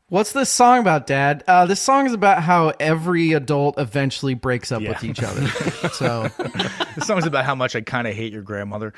What's this song about, Dad? This song is about how every adult eventually breaks up with each other. So this song's about how much I kind of hate your grandmother.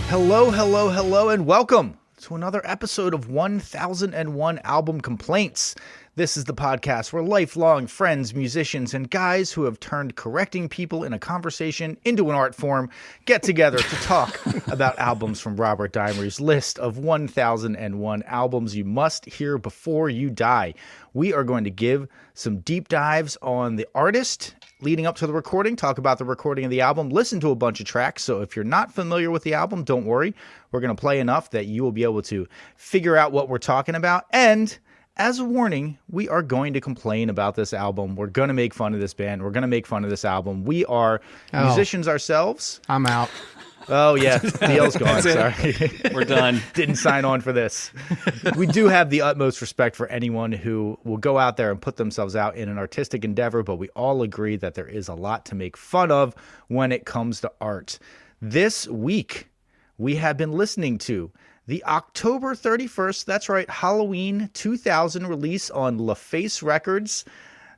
Hello, and welcome to another episode of 1001 Album Complaints. This is the podcast where lifelong friends, musicians, and guys who have turned correcting people in a conversation into an art form get together to talk about albums from Robert Dimery's list of 1001 albums you must hear before you die. We are going to give some deep dives on the artist leading up to the recording, talk about the recording of the album, listen to a bunch of tracks. So if you're not familiar with the album, don't worry. We're going to play enough that you will be able to figure out what we're talking about. And as a warning, we are going to complain about this album. We're going to make fun of this band. We're going to make fun of this album. We are musicians ourselves. I'm out. Oh, yeah. DL's gone. Sorry. We're done. Didn't sign on for this. We do have the utmost respect for anyone who will go out there and put themselves out in an artistic endeavor, but we all agree that there is a lot to make fun of when it comes to art. This week, we have been listening to the October 31st, that's right, Halloween 2000 release on LaFace Records,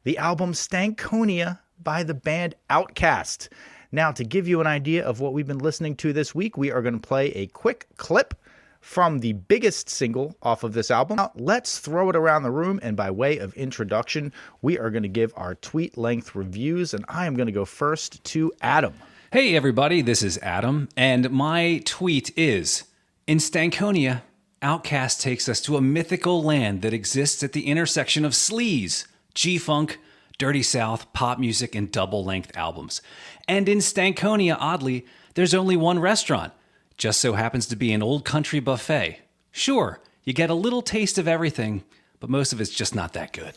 the album Stankonia by the band Outkast. Now, to give you an idea of what we've been listening to this week, we are going to play a quick clip from the biggest single off of this album. Now, let's throw it around the room, and by way of introduction, we are going to give our tweet-length reviews, and I am going to go first to Adam. Hey, everybody, this is Adam, and my tweet is, in Stankonia, Outkast takes us to a mythical land that exists at the intersection of sleaze, G-funk, Dirty South, pop music, and double-length albums. And in Stankonia, oddly, there's only one restaurant. Just so happens to be an old country buffet. Sure, you get a little taste of everything, but most of it's just not that good.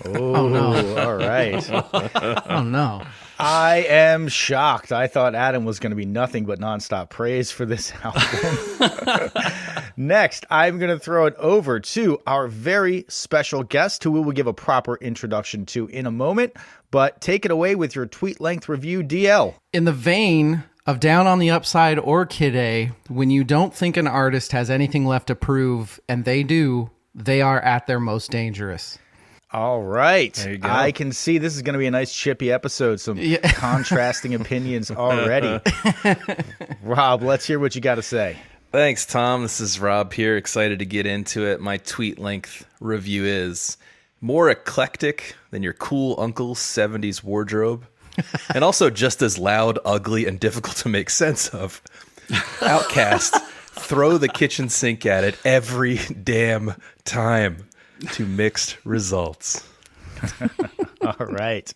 Oh, no. All right. Oh, no. I am shocked. I thought Adam was going to be nothing but nonstop praise for this album. Next, I'm going to throw it over to our very special guest, who we will give a proper introduction to in a moment. But take it away with your tweet-length review, DL. In the vein of Down on the Upside or Kid A, when you don't think an artist has anything left to prove, and they do, they are at their most dangerous. All right. There you go. I can see this is going to be a nice chippy episode. Some contrasting opinions already. Rob, let's hear what you got to say. Thanks, Tom. This is Rob here. Excited to get into it. My tweet length review is more eclectic than your cool uncle's 70s wardrobe, and also just as loud, ugly, and difficult to make sense of. Outkast, throw the kitchen sink at it every damn time. To mixed results. All right.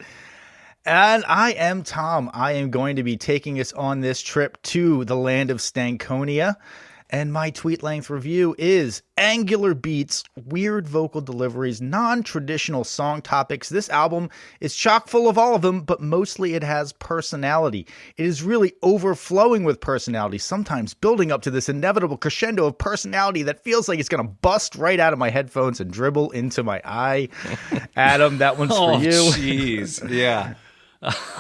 And I am Tom. I am going to be taking us on this trip to the land of Stankonia. And my tweet-length review is angular beats, weird vocal deliveries, non-traditional song topics. This album is chock full of all of them, but mostly it has personality. It is really overflowing with personality, sometimes building up to this inevitable crescendo of personality that feels like it's going to bust right out of my headphones and dribble into my eye. Adam, that one's for you. Jeez, yeah.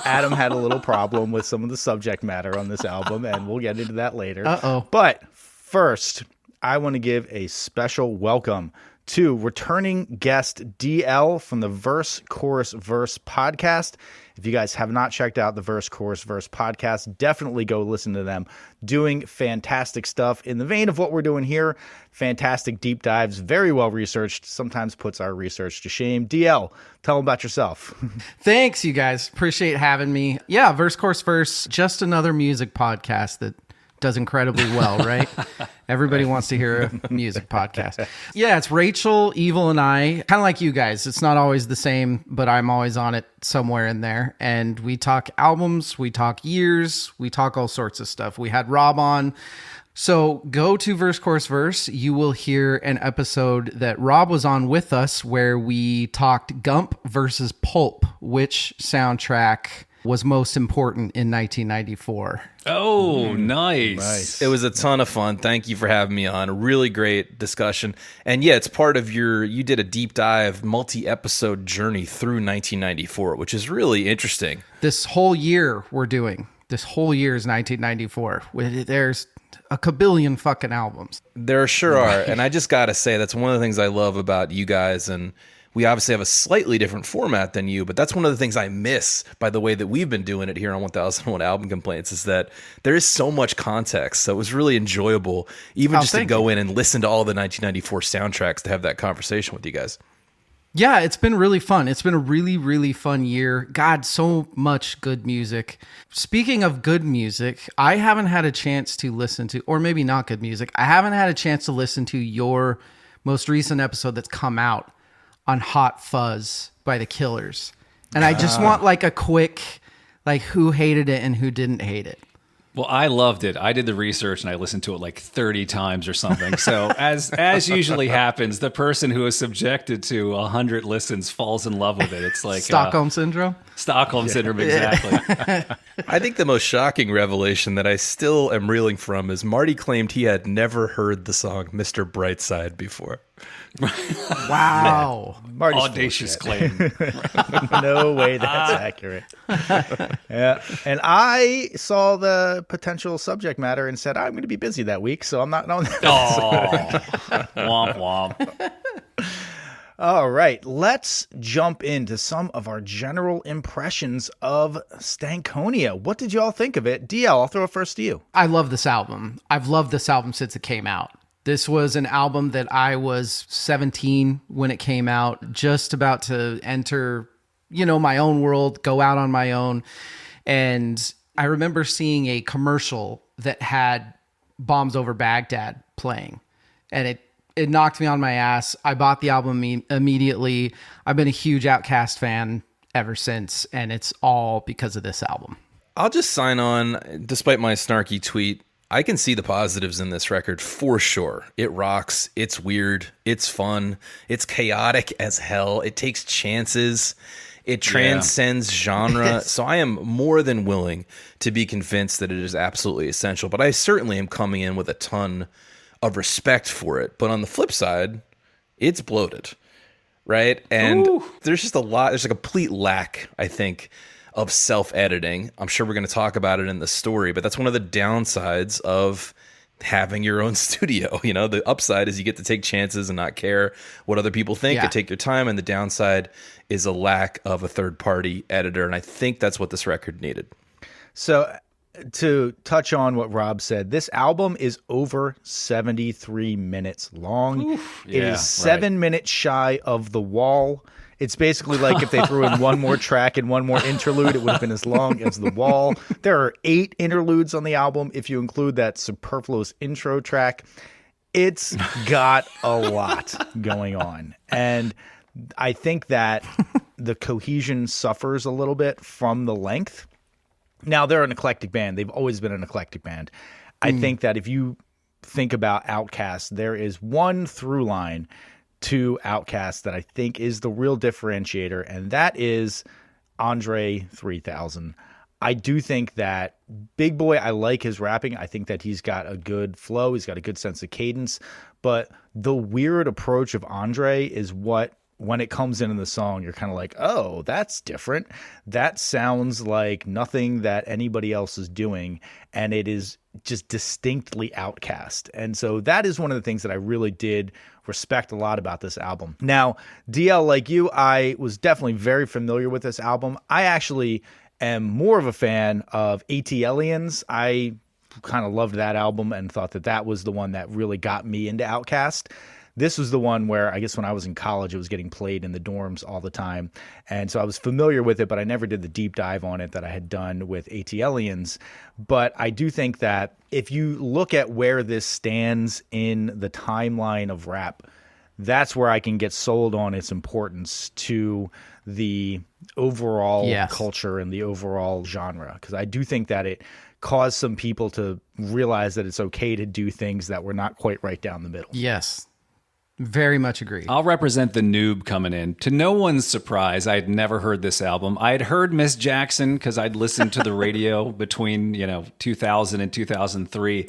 Adam had a little problem with some of the subject matter on this album, and we'll get into that later. Uh-oh. But first, I want to give a special welcome to returning guest DL from the VerseChorusVerse podcast. If you guys have not checked out the VerseChorusVerse podcast, definitely go listen to them. Doing fantastic stuff in the vein of what we're doing here. Fantastic deep dives, very well researched, sometimes puts our research to shame. DL, tell them about yourself. Thanks, you guys. Appreciate having me. Yeah, VerseChorusVerse, just another music podcast that does incredibly well, right? Everybody wants to hear a music podcast. Yeah, it's Rachel, Evil, and I. Kind of like you guys. It's not always the same, but I'm always on it somewhere in there. And we talk albums, we talk years, we talk all sorts of stuff. We had Rob on. So go to VerseChorusVerse. You will hear an episode that Rob was on with us where we talked Gump versus Pulp, which soundtrack was most important in 1994. Oh, nice. It was a ton of fun. Thank you for having me on. A really great discussion. And yeah, it's part of you did a deep dive, multi-episode journey through 1994, which is really interesting. This whole year is 1994. There's a kabillion fucking albums. There sure are. And I just got to say, that's one of the things I love about you guys. And we obviously have a slightly different format than you, but that's one of the things I miss by the way that we've been doing it here on 1001 Album Complaints, is that there is so much context. So it was really enjoyable, even just to go in and listen to all the 1994 soundtracks, to have that conversation with you guys. Yeah, it's been really fun. It's been a really, really fun year. God, so much good music. Speaking of good music, I haven't had a chance to listen to, or maybe not good music, I haven't had a chance to listen to your most recent episode that's come out on Hot Fuzz by The Killers. And I just want like a quick, like, who hated it and who didn't hate it. Well, I loved it. I did the research and I listened to it like 30 times or something. So as usually happens, the person who is subjected to 100 listens falls in love with it. It's like Stockholm Syndrome? Stockholm Syndrome, exactly. I think the most shocking revelation that I still am reeling from is Marty claimed he had never heard the song Mr. Brightside before. Wow. Marty's audacious claim. No way that's accurate. Yeah. And I saw the potential subject matter and said, I'm going to be busy that week, so I'm not on that. Womp womp. All right, let's jump into some of our general impressions of Stankonia. What did you all think of it? DL, I'll throw it first to you. I love this album. I've loved this album since it came out. This was an album that I was 17 when it came out, just about to enter, my own world, go out on my own. And I remember seeing a commercial that had Bombs Over Baghdad playing, and it knocked me on my ass. I bought the album immediately. I've been a huge Outkast fan ever since, and it's all because of this album. I'll just sign on, despite my snarky tweet. I can see the positives in this record for sure. It rocks. It's weird. It's fun. It's chaotic as hell. It takes chances. It transcends genre. So I am more than willing to be convinced that it is absolutely essential. But I certainly am coming in with a ton of respect for it. But on the flip side, it's bloated, right? And there's just a lot. There's a complete lack, I think, of self-editing. I'm sure we're going to talk about it in the story, but that's one of the downsides of having your own studio. The upside is you get to take chances and not care what other people think, and take your time, and the downside is a lack of a third-party editor, and I think that's what this record needed. So to touch on what Rob said, this album is over 73 minutes long. It is 7 minutes shy of The Wall. It's basically like if they threw in one more track and one more interlude, it would have been as long as The Wall. There are 8 interludes on the album if you include that superfluous intro track. It's got a lot going on. And I think that the cohesion suffers a little bit from the length. Now, they're an eclectic band. They've always been an eclectic band. I think that if you think about Outkast, there is one through line to Outkast that I think is the real differentiator, and that is Andre 3000. I do think that Big Boy, I like his rapping. I think that he's got a good flow. He's got a good sense of cadence. But the weird approach of Andre is what, when it comes in the song, you're kind of like, oh, that's different. That sounds like nothing that anybody else is doing, and it is just distinctly Outkast. And so that is one of the things that I really did respect a lot about this album. Now, DL, like you, I was definitely very familiar with this album. I actually am more of a fan of ATLiens. I kind of loved that album and thought that that was the one that really got me into Outkast. This was the one where I guess when I was in college, it was getting played in the dorms all the time. And so I was familiar with it, but I never did the deep dive on it that I had done with ATLiens. But I do think that if you look at where this stands in the timeline of rap, that's where I can get sold on its importance to the overall culture and the overall genre. Because I do think that it caused some people to realize that it's okay to do things that were not quite right down the middle. Yes. Very much agree. I'll represent the noob coming in. To no one's surprise, I'd never heard this album. I had heard Miss Jackson because I'd listened to the radio between 2000 and 2003.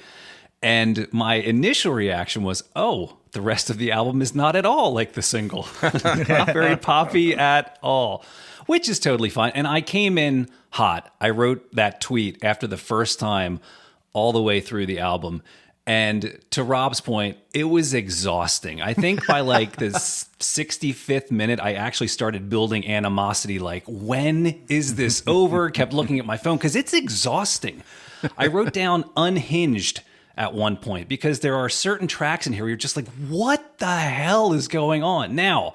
And my initial reaction was, oh, the rest of the album is not at all like the single. Not very poppy at all, which is totally fine. And I came in hot. I wrote that tweet after the first time all the way through the album. And to Rob's point, it was exhausting. I think by like the 65th minute, I actually started building animosity. Like, when is this over? Kept looking at my phone because it's exhausting. I wrote down unhinged at one point because there are certain tracks in here where you're just like, what the hell is going on? Now,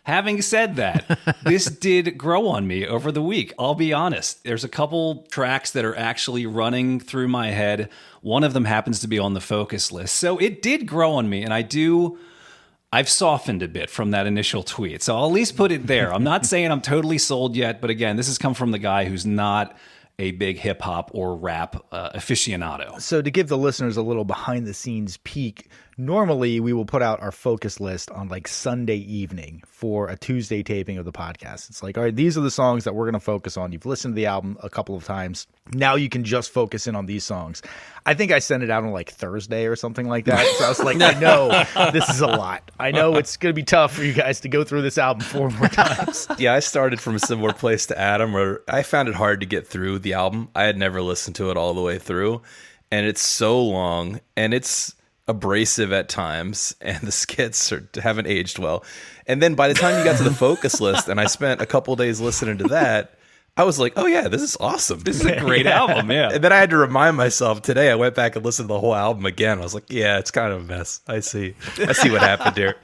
having said that, this did grow on me over the week. I'll be honest. There's a couple tracks that are actually running through my head. One of them happens to be on the focus list. So it did grow on me, and I've softened a bit from that initial tweet. So I'll at least put it there. I'm not saying I'm totally sold yet, but again, this has come from the guy who's not a big hip hop or rap aficionado. So to give the listeners a little behind the scenes peek, normally we will put out our focus list on like Sunday evening for a Tuesday taping of the podcast. It's like, all right, these are the songs that we're going to focus on. You've listened to the album a couple of times. Now you can just focus in on these songs. I think I sent it out on like Thursday or something like that. So I was like, I know this is a lot. I know it's going to be tough for you guys to go through this album 4 more times. Yeah, I started from a similar place to Adam, where I found it hard to get through the album. I had never listened to it all the way through, and it's so long, and it's abrasive at times, and the skits haven't aged well. And then by the time you got to the focus list, and I spent a couple days listening to that, I was like, oh yeah, this is awesome. This is a great album, yeah. And then I had to remind myself today, I went back and listened to the whole album again. I was like, yeah, it's kind of a mess. I see what happened here.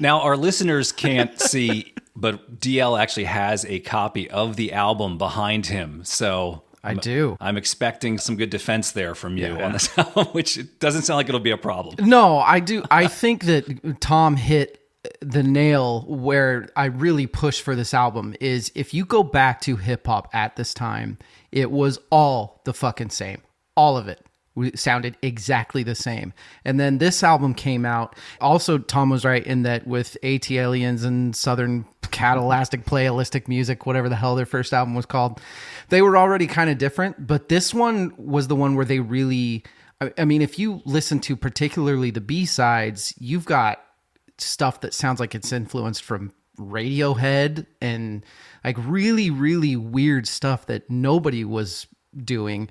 Now, our listeners can't see, but DL actually has a copy of the album behind him. So I do. I'm expecting some good defense there from you on this album, which it doesn't sound like it'll be a problem. No, I do. I think that Tom hit the nail where I really push for this album is if you go back to hip hop at this time, it was all the fucking same. All of it sounded exactly the same. And then this album came out. Also, Tom was right in that with AT-Aliens and Southern Cadillac Playalistic Music, whatever the hell their first album was called, they were already kind of different. But this one was the one where they really, I mean, if you listen to particularly the B-sides, you've got stuff that sounds like it's influenced from Radiohead and like really, really weird stuff that nobody was doing.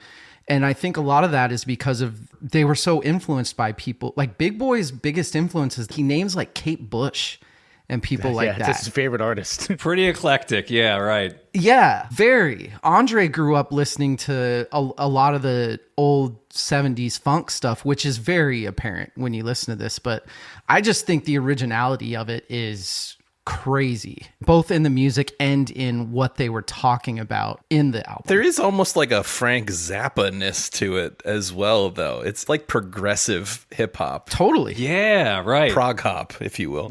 And I think a lot of that is because of they were so influenced by people like Big Boy's biggest influences. He names like Kate Bush and people like that. That's his favorite artist. Pretty eclectic. Yeah, right. Yeah, very. Andre grew up listening to a lot of the old 70s funk stuff, which is very apparent when you listen to this. But I just think the originality of it is crazy, both in the music and in what they were talking about in the album. There is almost like a Frank Zappa-ness to it as well, though. It's like progressive hip-hop. Totally. Yeah, right. Prog hop, if you will.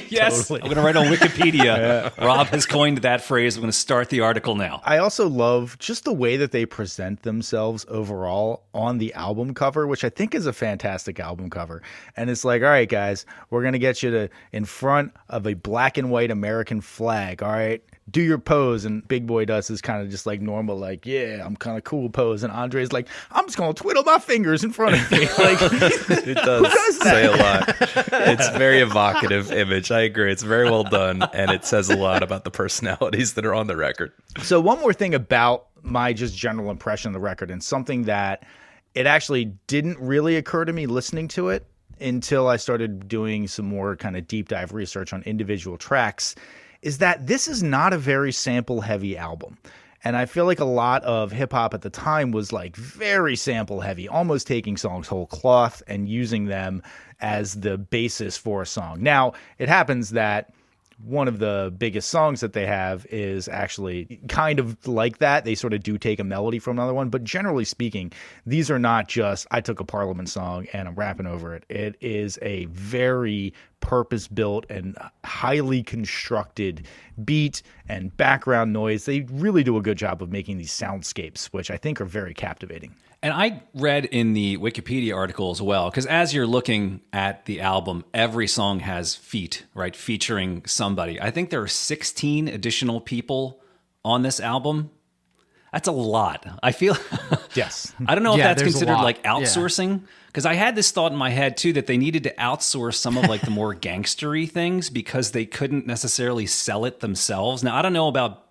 Yes. Totally. I'm going to write on Wikipedia. Rob has coined that phrase. I'm going to start the article now. I also love just the way that they present themselves overall on the album cover, which I think is a fantastic album cover. And it's like, all right, guys, we're going to get you to in front of a black and white American flag. All right, do your pose. And Big Boy does his kind of just like normal, like, yeah, I'm kind of cool pose. And Andre's like, I'm just going to twiddle my fingers in front of me. Like, it does say a lot. It's a very evocative image. I agree. It's very well done. And it says a lot about the personalities that are on the record. So one more thing about my just general impression of the record, and something that it actually didn't really occur to me listening to it until I started doing some more kind of deep dive research on individual tracks, is that this is not a very sample heavy album. And I feel like a lot of hip hop at the time was like very sample heavy, almost taking songs whole cloth and using them as the basis for a song. Now, it happens that one of the biggest songs that they have is actually kind of like that. They sort of do take a melody from another one, but generally speaking, these are not just, I took a Parliament song and I'm rapping over it. It is a very purpose-built and highly constructed beat and background noise. They really do a good job of making these soundscapes, which I think are very captivating. And I read in the Wikipedia article as well, because as you're looking at the album, every song has feat, right, featuring somebody. I think there are 16 additional people on this album. That's a lot. I feel... Yes. I don't know if Yeah, that's there's a considered lot. like outsourcing, because I had this thought in my head too that they needed to outsource some of like the more gangstery things because they couldn't necessarily sell it themselves. Now, I don't know about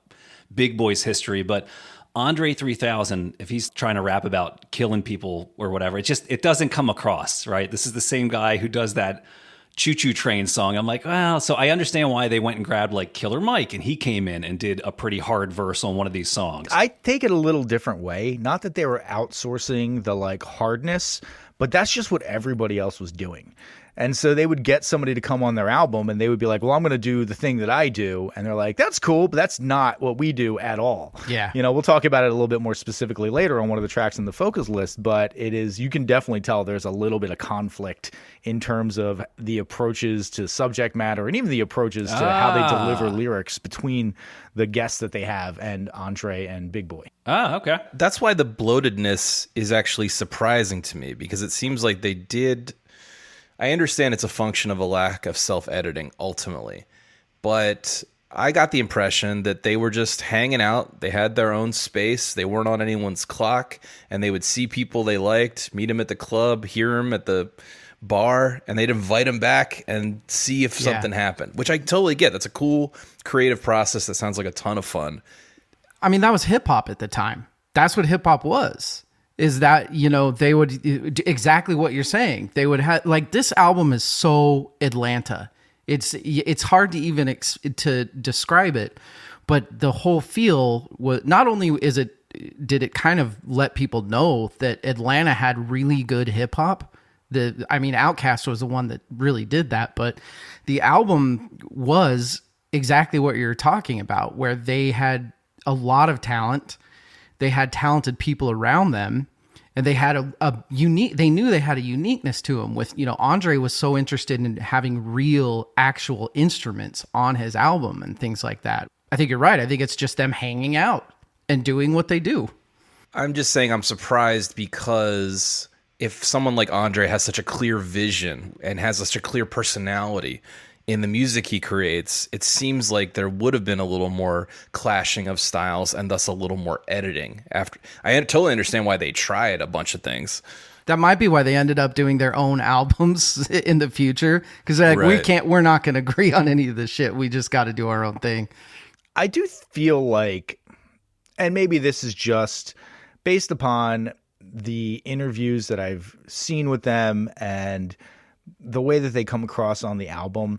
Big Boy's history, but Andre 3000, if he's trying to rap about killing people or whatever, it doesn't come across, right? This is the same guy who does that Choo Choo Train song. I'm like, well, so I understand why they went and grabbed like Killer Mike and he came in and did a pretty hard verse on one of these songs. I take it a little different way. Not that they were outsourcing the like hardness, but that's just what everybody else was doing. And so they would get somebody to come on their album and they would be like, well, I'm going to do the thing that I do. And they're like, that's cool, but that's not what we do at all. Yeah. You know, we'll talk about it a little bit more specifically later on one of the tracks in the focus list, but it is, you can definitely tell there's a little bit of conflict in terms of the approaches to subject matter and even the approaches to how they deliver lyrics between the guests that they have and Andre and Big Boy. Ah, okay. That's why the bloatedness is actually surprising to me, because it seems like they did... I understand it's a function of a lack of self-editing ultimately, but I got the impression that they were just hanging out. They had their own space. They weren't on anyone's clock, and they would see people they liked, meet them at the club, hear them at the bar, and they'd invite them back and see if something happened, which I totally get. That's a cool creative process that sounds like a ton of fun. I mean, that was hip hop at the time. That's what hip hop was. Is that, you know, they would exactly what you're saying. They would have like, this album is so Atlanta. It's hard to even to describe it, but the whole feel was, not only did it kind of let people know that Atlanta had really good hip hop. Outkast was the one that really did that, but the album was exactly what you're talking about, where they had a lot of talent. They had talented people around them, and they had they knew they had a uniqueness to them with, you know, Andre was so interested in having real actual instruments on his album and things like that. I think you're right. I think it's just them hanging out and doing what they do. I'm just saying I'm surprised because if someone like Andre has such a clear vision and has such a clear personality in the music he creates, it seems like there would have been a little more clashing of styles and thus a little more editing. I totally understand why they tried a bunch of things. That might be why they ended up doing their own albums in the future, because they're like, we're not going to agree on any of this shit. We just got to do our own thing. I do feel like, and maybe this is just based upon the interviews that I've seen with them and the way that they come across on the album,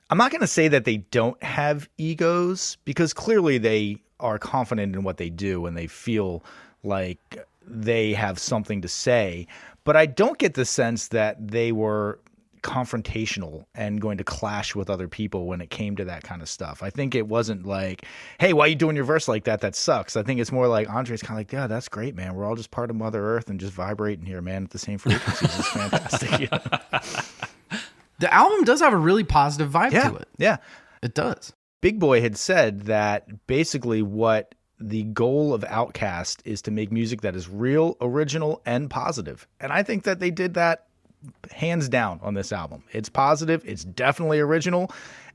I'm not going to say that they don't have egos, because clearly they are confident in what they do and they feel like they have something to say. But I don't get the sense that they were confrontational and going to clash with other people when it came to that kind of stuff. I think it wasn't like, hey, why are you doing your verse like that? That sucks. I think it's more like Andre's kind of like, yeah, that's great, man. We're all just part of Mother Earth and just vibrating here, man, at the same frequencies. It's fantastic. You know? The album does have a really positive vibe to it. Yeah, it does. Big Boy had said that basically what the goal of Outkast is to make music that is real, original, and positive. And I think that they did that hands down on this album. It's positive, it's definitely original,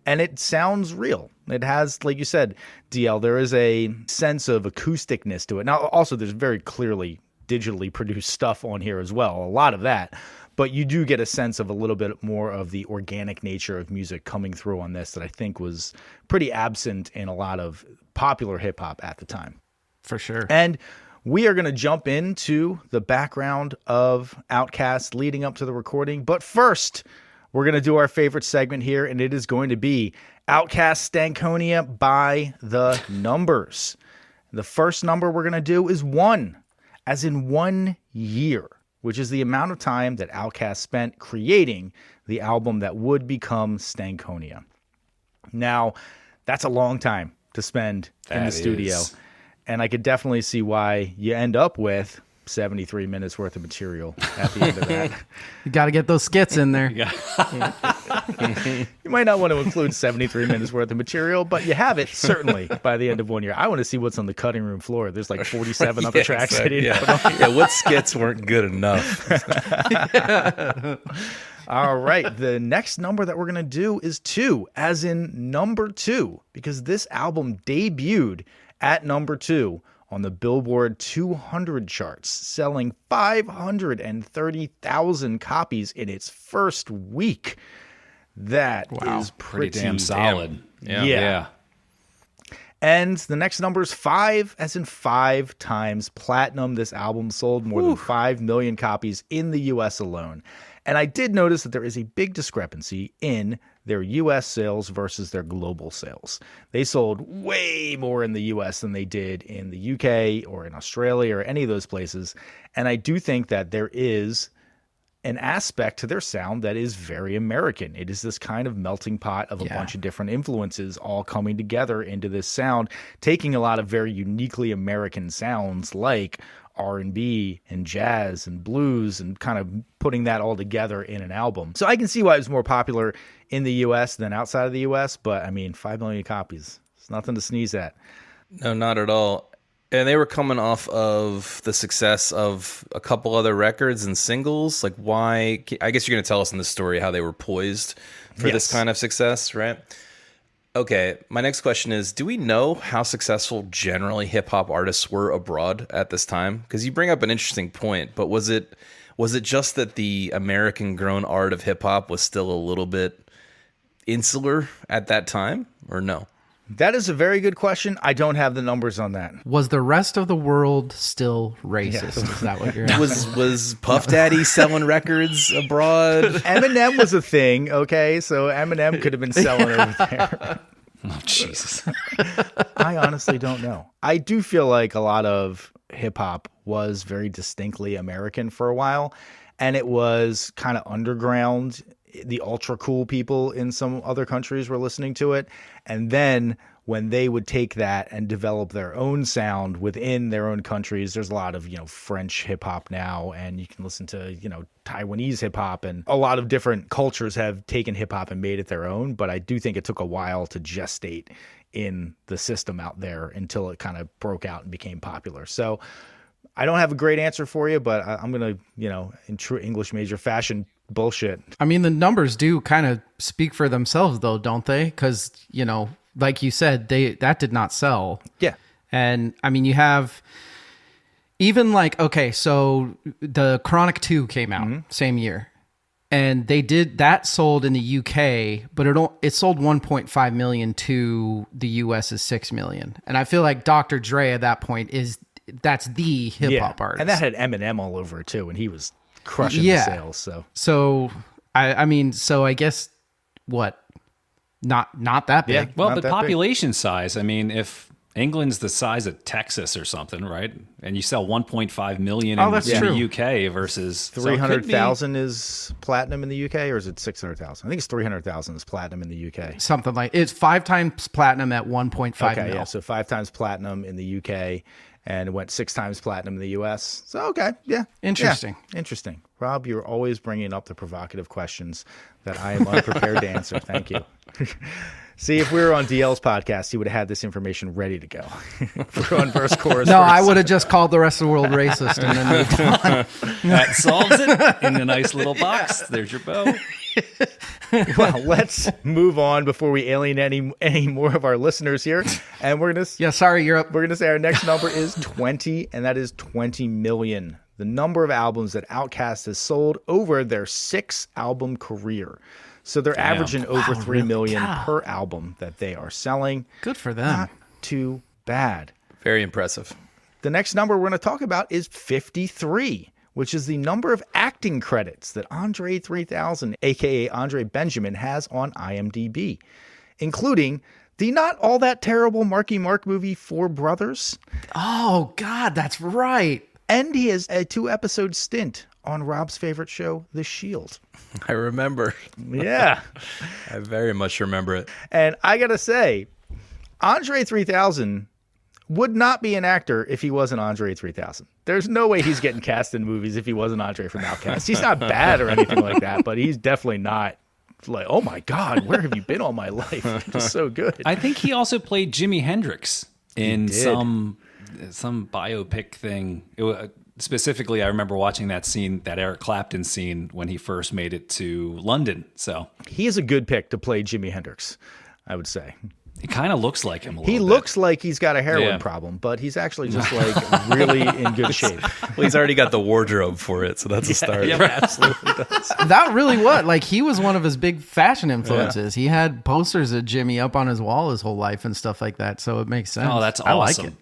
and it sounds real. It has, like you said, DL, there is a sense of acousticness to it. Now, also, there's very clearly digitally produced stuff on here as well, a lot of that. But you do get a sense of a little bit more of the organic nature of music coming through on this that I think was pretty absent in a lot of popular hip-hop at the time. For sure. And we are going to jump into the background of Outkast leading up to the recording. But first, we're going to do our favorite segment here, and it is going to be Outkast Stankonia by the numbers. The first number we're going to do is 1, as in 1 year, which is the amount of time that Outkast spent creating the album that would become Stankonia. Now, that's a long time to spend in the studio. And I could definitely see why you end up with 73 minutes worth of material at the end of that. You got to get those skits in there. You might not want to include 73 minutes worth of material, but you have it certainly by the end of 1 year. I want to see what's on the cutting room floor. There's like 47 other tracks I didn't put on. Yeah, what skits weren't good enough? All right. The next number that we're going to do is 2, as in number 2, because this album debuted at number 2 on the Billboard 200 charts, selling 530,000 copies in its first week. That is pretty damn solid. Yeah. And the next number is 5, as in 5 times platinum. This album sold more than 5 million copies in the U.S. alone. And I did notice that there is a big discrepancy in their U.S. sales versus their global sales. They sold way more in the U.S. than they did in the U.K. or in Australia or any of those places. And I do think that there is an aspect to their sound that is very American. It is this kind of melting pot of a bunch of different influences all coming together into this sound, taking a lot of very uniquely American sounds like R&B and jazz and blues and kind of putting that all together in an album. So I can see why it was more popular in the US than outside of the US, but I mean, 5 million copies. It's nothing to sneeze at. No, not at all. And they were coming off of the success of a couple other records and singles. Like, why? I guess you're going to tell us in the story how they were poised for this kind of success, right? Okay, my next question is, do we know how successful generally hip-hop artists were abroad at this time? Because you bring up an interesting point, but was it just that the American-grown art of hip-hop was still a little bit insular at that time, or no? That is a very good question. I don't have the numbers on that. Was the rest of the world still racist? Is that what you're asking? Was Puff Daddy selling records abroad? Eminem was a thing, okay? So Eminem could have been selling over there. Oh, Jesus. I honestly don't know. I do feel like a lot of hip-hop was very distinctly American for a while, and it was kind of underground. The ultra cool people in some other countries were listening to it. And then when they would take that and develop their own sound within their own countries, there's a lot of, French hip hop now, and you can listen to, Taiwanese hip hop, and a lot of different cultures have taken hip hop and made it their own. But I do think it took a while to gestate in the system out there until it kind of broke out and became popular. So I don't have a great answer for you, but I'm going to, in true English major fashion, bullshit. I mean, the numbers do kind of speak for themselves, though, don't they? Because, like you said, that did not sell. Yeah. And I mean, you have even so the Chronic 2 came out same year, and that sold in the UK, but it sold 1.5 million to the US is 6 million. And I feel like Dr. Dre at that point that's the hip hop artist. And that had Eminem all over it too, and he was crushing the sales. So I guess what? Not that big. Yeah. Well, the population size, I mean, if England's the size of Texas or something, right? And you sell 1.5 million in the UK versus 300,000 is platinum in the UK, or is it 600,000? I think it's 300,000 is platinum in the UK. Something like it's 5 times platinum at 1.5 okay, mil. Yeah, so 5 times platinum in the UK, and it went 6 times platinum in the US. So, okay, yeah. Interesting. Yeah, interesting. Rob, you're always bringing up the provocative questions that I am unprepared to answer. Thank you. See, if we were on DL's podcast, he would have had this information ready to go. If we're on VerseChorusVerse. No, I would have just called the rest of the world racist and then moved on. That solves it in a nice little box. There's your bow. Well, let's move on before we alienate any more of our listeners here. And we're going to... Yeah, sorry, you're up. We're going to say our next number is 20, and that is 20 million. The number of albums that Outkast has sold over their 6-album career. So they're averaging over 3 million per album that they are selling. Good for them. Not too bad. Very impressive. The next number we're going to talk about is 53, which is the number of acting credits that Andre 3000, a.k.a. Andre Benjamin, has on IMDb, including the not all that terrible Marky Mark movie, Four Brothers. Oh, God, that's right. And he has a 2-episode stint on Rob's favorite show, The Shield. I remember. Yeah. I very much remember it. And I got to say, Andre 3000 would not be an actor if he wasn't Andre 3000. There's no way he's getting cast in movies if he wasn't Andre from Outkast. He's not bad or anything like that, but he's definitely not like, oh my God, where have you been all my life? He's so good. I think he also played Jimi Hendrix in some biopic thing. Specifically, I remember watching that scene, that Eric Clapton scene, when he first made it to London. So he is a good pick to play Jimi Hendrix, I would say. He kind of looks like him a little He bit. looks like he's got a heroin problem, but he's actually just like really in good shape. Well, he's already got the wardrobe for it, so that's a start. Yeah, absolutely does. That really was like he was one of his big fashion influences. He had posters of Jimmy up on his wall his whole life and stuff like that. So it makes sense. Oh, that's I like awesome. it.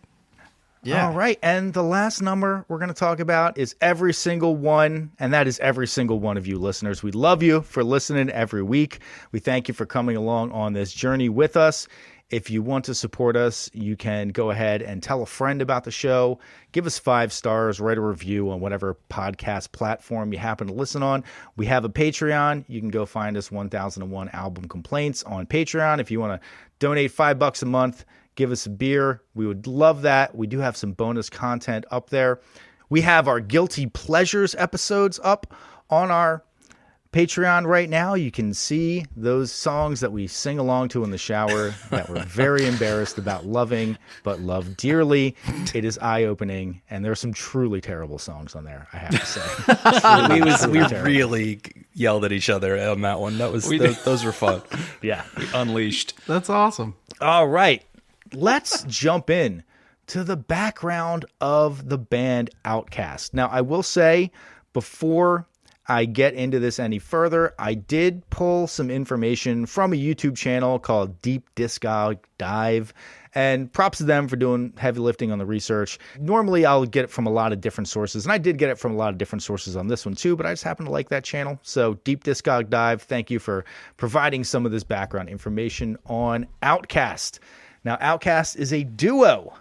Yeah. All right. And the last number we're going to talk about is every single one. And that is every single one of you listeners. We love you for listening every week. We thank you for coming along on this journey with us. If you want to support us, you can go ahead and tell a friend about the show. Give us 5 stars, write a review on whatever podcast platform you happen to listen on. We have a Patreon. You can go find us 1001 Album Complaints on Patreon. If you want to donate $5 a month, give us a beer. We would love that. We do have some bonus content up there. We have our Guilty Pleasures episodes up on our Patreon right now. You can see those songs that we sing along to in the shower that we're very embarrassed about loving, but love dearly. It is eye-opening, and there are some truly terrible songs on there, I have to say. We really yelled at each other on that one. Those were fun. Yeah. We unleashed. That's awesome. All right. Let's jump in to the background of the band Outkast. Now, I will say, before I get into this any further, I did pull some information from a YouTube channel called Deep Discog Dive, and props to them for doing heavy lifting on the research. Normally, I'll get it from a lot of different sources, and I did get it from a lot of different sources on this one too, but I just happen to like that channel. So Deep Discog Dive, thank you for providing some of this background information on Outkast. Now, Outkast is a duo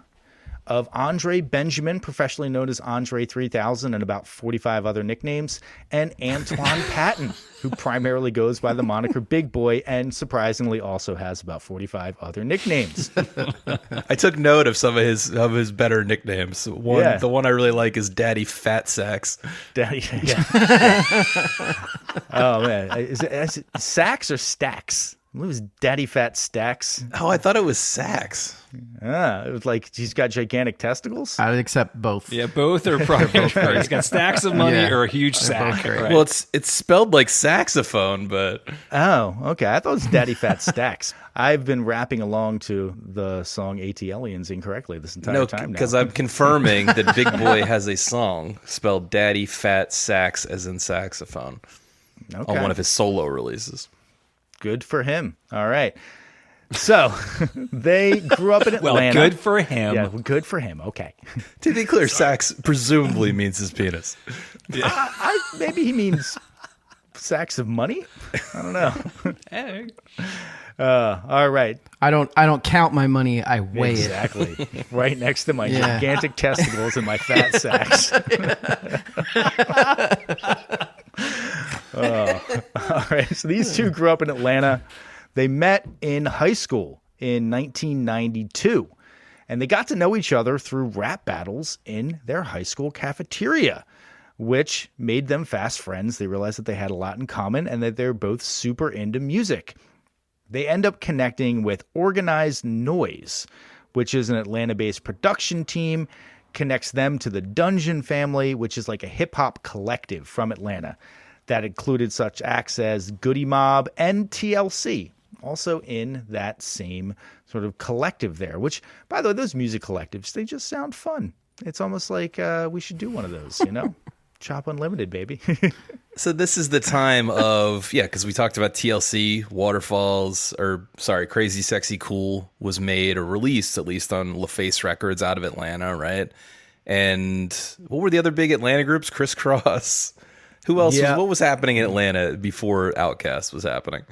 of Andre Benjamin, professionally known as Andre 3000, and about 45 other nicknames, and Antoine Patton, who primarily goes by the moniker Big Boy and surprisingly also has about 45 other nicknames. I took note of some of his better nicknames. The one I really like is Daddy Fat Sax. Daddy, yeah. Oh man, is it Sax or Stacks? It was Daddy Fat Stacks. Oh, I thought it was Sax. It was like he's got gigantic testicles. I'd accept both. Yeah, both are probably both great. He's got stacks of money or a huge sack. Right. Well, it's spelled like saxophone, but Oh, okay. I thought it was Daddy Fat Stacks. I've been rapping along to the song ATLians incorrectly this entire time now. because I'm confirming that Big Boy has a song spelled Daddy Fat Sax as in saxophone Okay. on one of his solo releases. Good for him. All right. So they grew up in Atlanta. Well, good for him. Yeah, good for him. Okay. To be clear, sax presumably means his penis. Maybe he means sacks of money. I don't know. Hey. All right. I don't count my money. I weigh it. Exactly. Right next to my Yeah. gigantic testicles and my fat sacks. All right. So these two grew up in Atlanta. They met in high school in 1992, and they got to know each other through rap battles in their high school cafeteria, which made them fast friends. They realized that they had a lot in common and that they're both super into music. They end up connecting with Organized Noise, which is an Atlanta-based production team, connects them to the Dungeon family, which is like a hip-hop collective from Atlanta that included such acts as Goody Mob and TLC, also in that same sort of collective there, which, by the way, those music collectives, they just sound fun. It's almost like we should do one of those, you know? Chop Unlimited, baby. So this is the time of, because we talked about TLC, Crazy Sexy Cool was made or released, at least on LaFace Records out of Atlanta, right? And what were the other big Atlanta groups? Crisscross. Who else? Yeah. What was happening in Atlanta before Outkast was happening?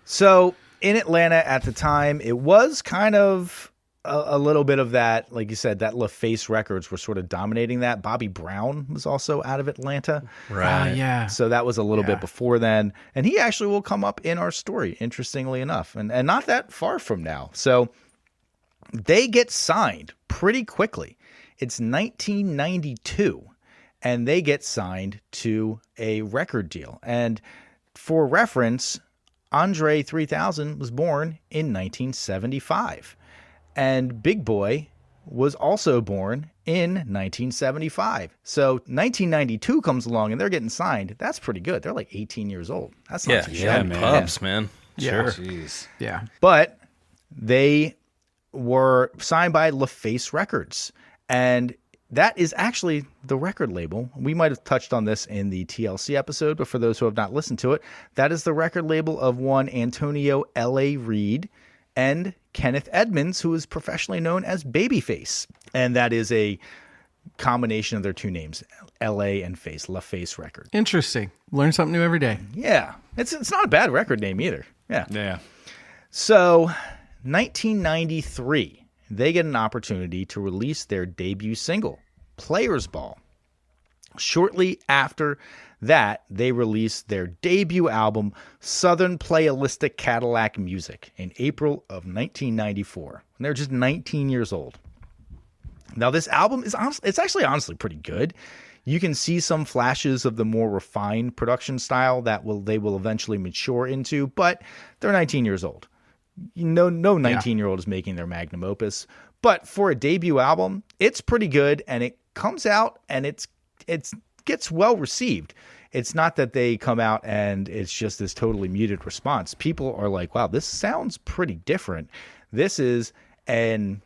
So in Atlanta at the time, it was kind of a little bit of that, like you said, that LaFace Records were sort of dominating that. Bobby Brown was also out of Atlanta. Right. Yeah. So that was a little bit before then. And he actually will come up in our story, interestingly enough, and not that far from now. So They get signed pretty quickly. It's 1992, and they get signed to a record deal. And for reference, Andre 3000 was born in 1975, and Big Boy was also born in 1975. So 1992 comes along and they're getting signed. That's pretty good. They're like 18 years old. That's not too shabby. man. Pubs, man. Yeah. Jeez. Yeah. But they were signed by LaFace Records, and that is actually the record label. We might have touched on this in the TLC episode, but for those who have not listened to it, that is the record label of one Antonio L.A. Reid and Kenneth Edmonds, who is professionally known as Babyface. And that is a combination of their two names, L.A. and Face, LaFace Records. Interesting. Learn something new every day. Yeah, it's not a bad record name either. Yeah. Yeah. So 1993, they get an opportunity to release their debut single, Players Ball. Shortly after that, they released their debut album, Southern Playalistic Cadillac Music, in April of 1994. And they're just 19 years old. Now, this album is it's actually honestly pretty good. You can see some flashes of the more refined production style that they will eventually mature into, but they're 19 years old. No 19-year-old is making their magnum opus. But for a debut album, it's pretty good, and it comes out and it gets well received. It's not that they come out and it's just this totally muted response. People are like, wow, this sounds pretty different. This is an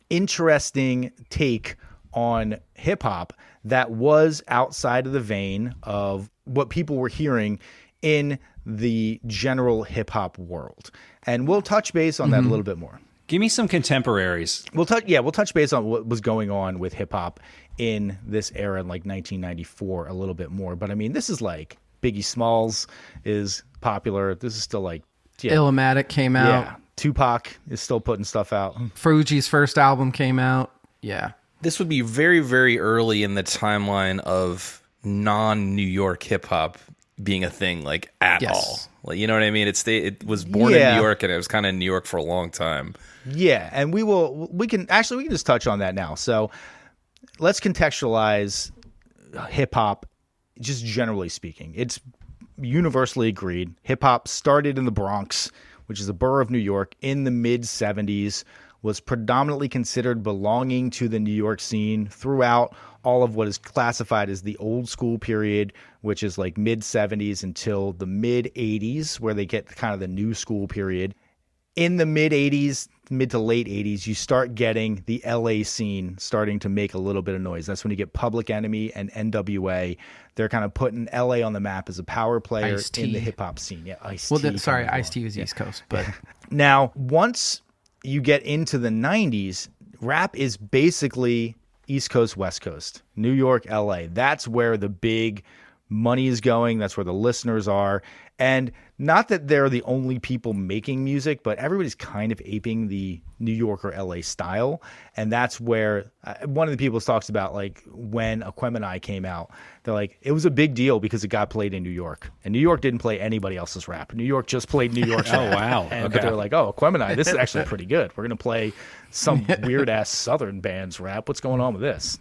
interesting take on hip hop that was outside of the vein of what people were hearing in the general hip hop world. And we'll touch base on that a little bit more. Give me some contemporaries. We'll touch base on what was going on with hip hop in this era in like 1994 a little bit more. But I mean, this is like Biggie Smalls is popular. This is still like, Illmatic came out. yeah, Tupac is still putting stuff out. Fuji's first album came out. Yeah. This would be very, very early in the timeline of non-New York hip hop being a thing, like at Yes. all. Like, you know what I mean? It was born in Yeah. New York, and it was kind of in New York for a long time. Yeah, and we can just touch on that now. So let's contextualize hip hop, just generally speaking. It's universally agreed. Hip hop started in the Bronx, which is a borough of New York, in the mid 70s, was predominantly considered belonging to the New York scene throughout all of what is classified as the old school period, which is like mid 70s until the mid 80s, where they get kind of the new school period. In the mid 80s, mid to late 80s, you start getting the LA scene starting to make a little bit of noise. That's when you get Public Enemy and NWA. They're kind of putting LA on the map as a power player Ice-T. in the hip hop scene. Yeah, Ice-T. Well, sorry, coming along. Ice-T was East Coast, but Now, once you get into the 90s, rap is basically East Coast, West Coast, New York, LA. That's where the big money is going. That's where the listeners are. And not that they're the only people making music, but everybody's kind of aping the New York or LA style. And that's where one of the people talks about, like, when Aquemini came out, they're like, it was a big deal because it got played in New York. And New York didn't play anybody else's rap. New York just played New York's rap. Oh, wow. And, Okay. But they're like, oh, Aquemini, this is actually pretty good. We're going to play some weird-ass Southern band's rap. What's going on with this?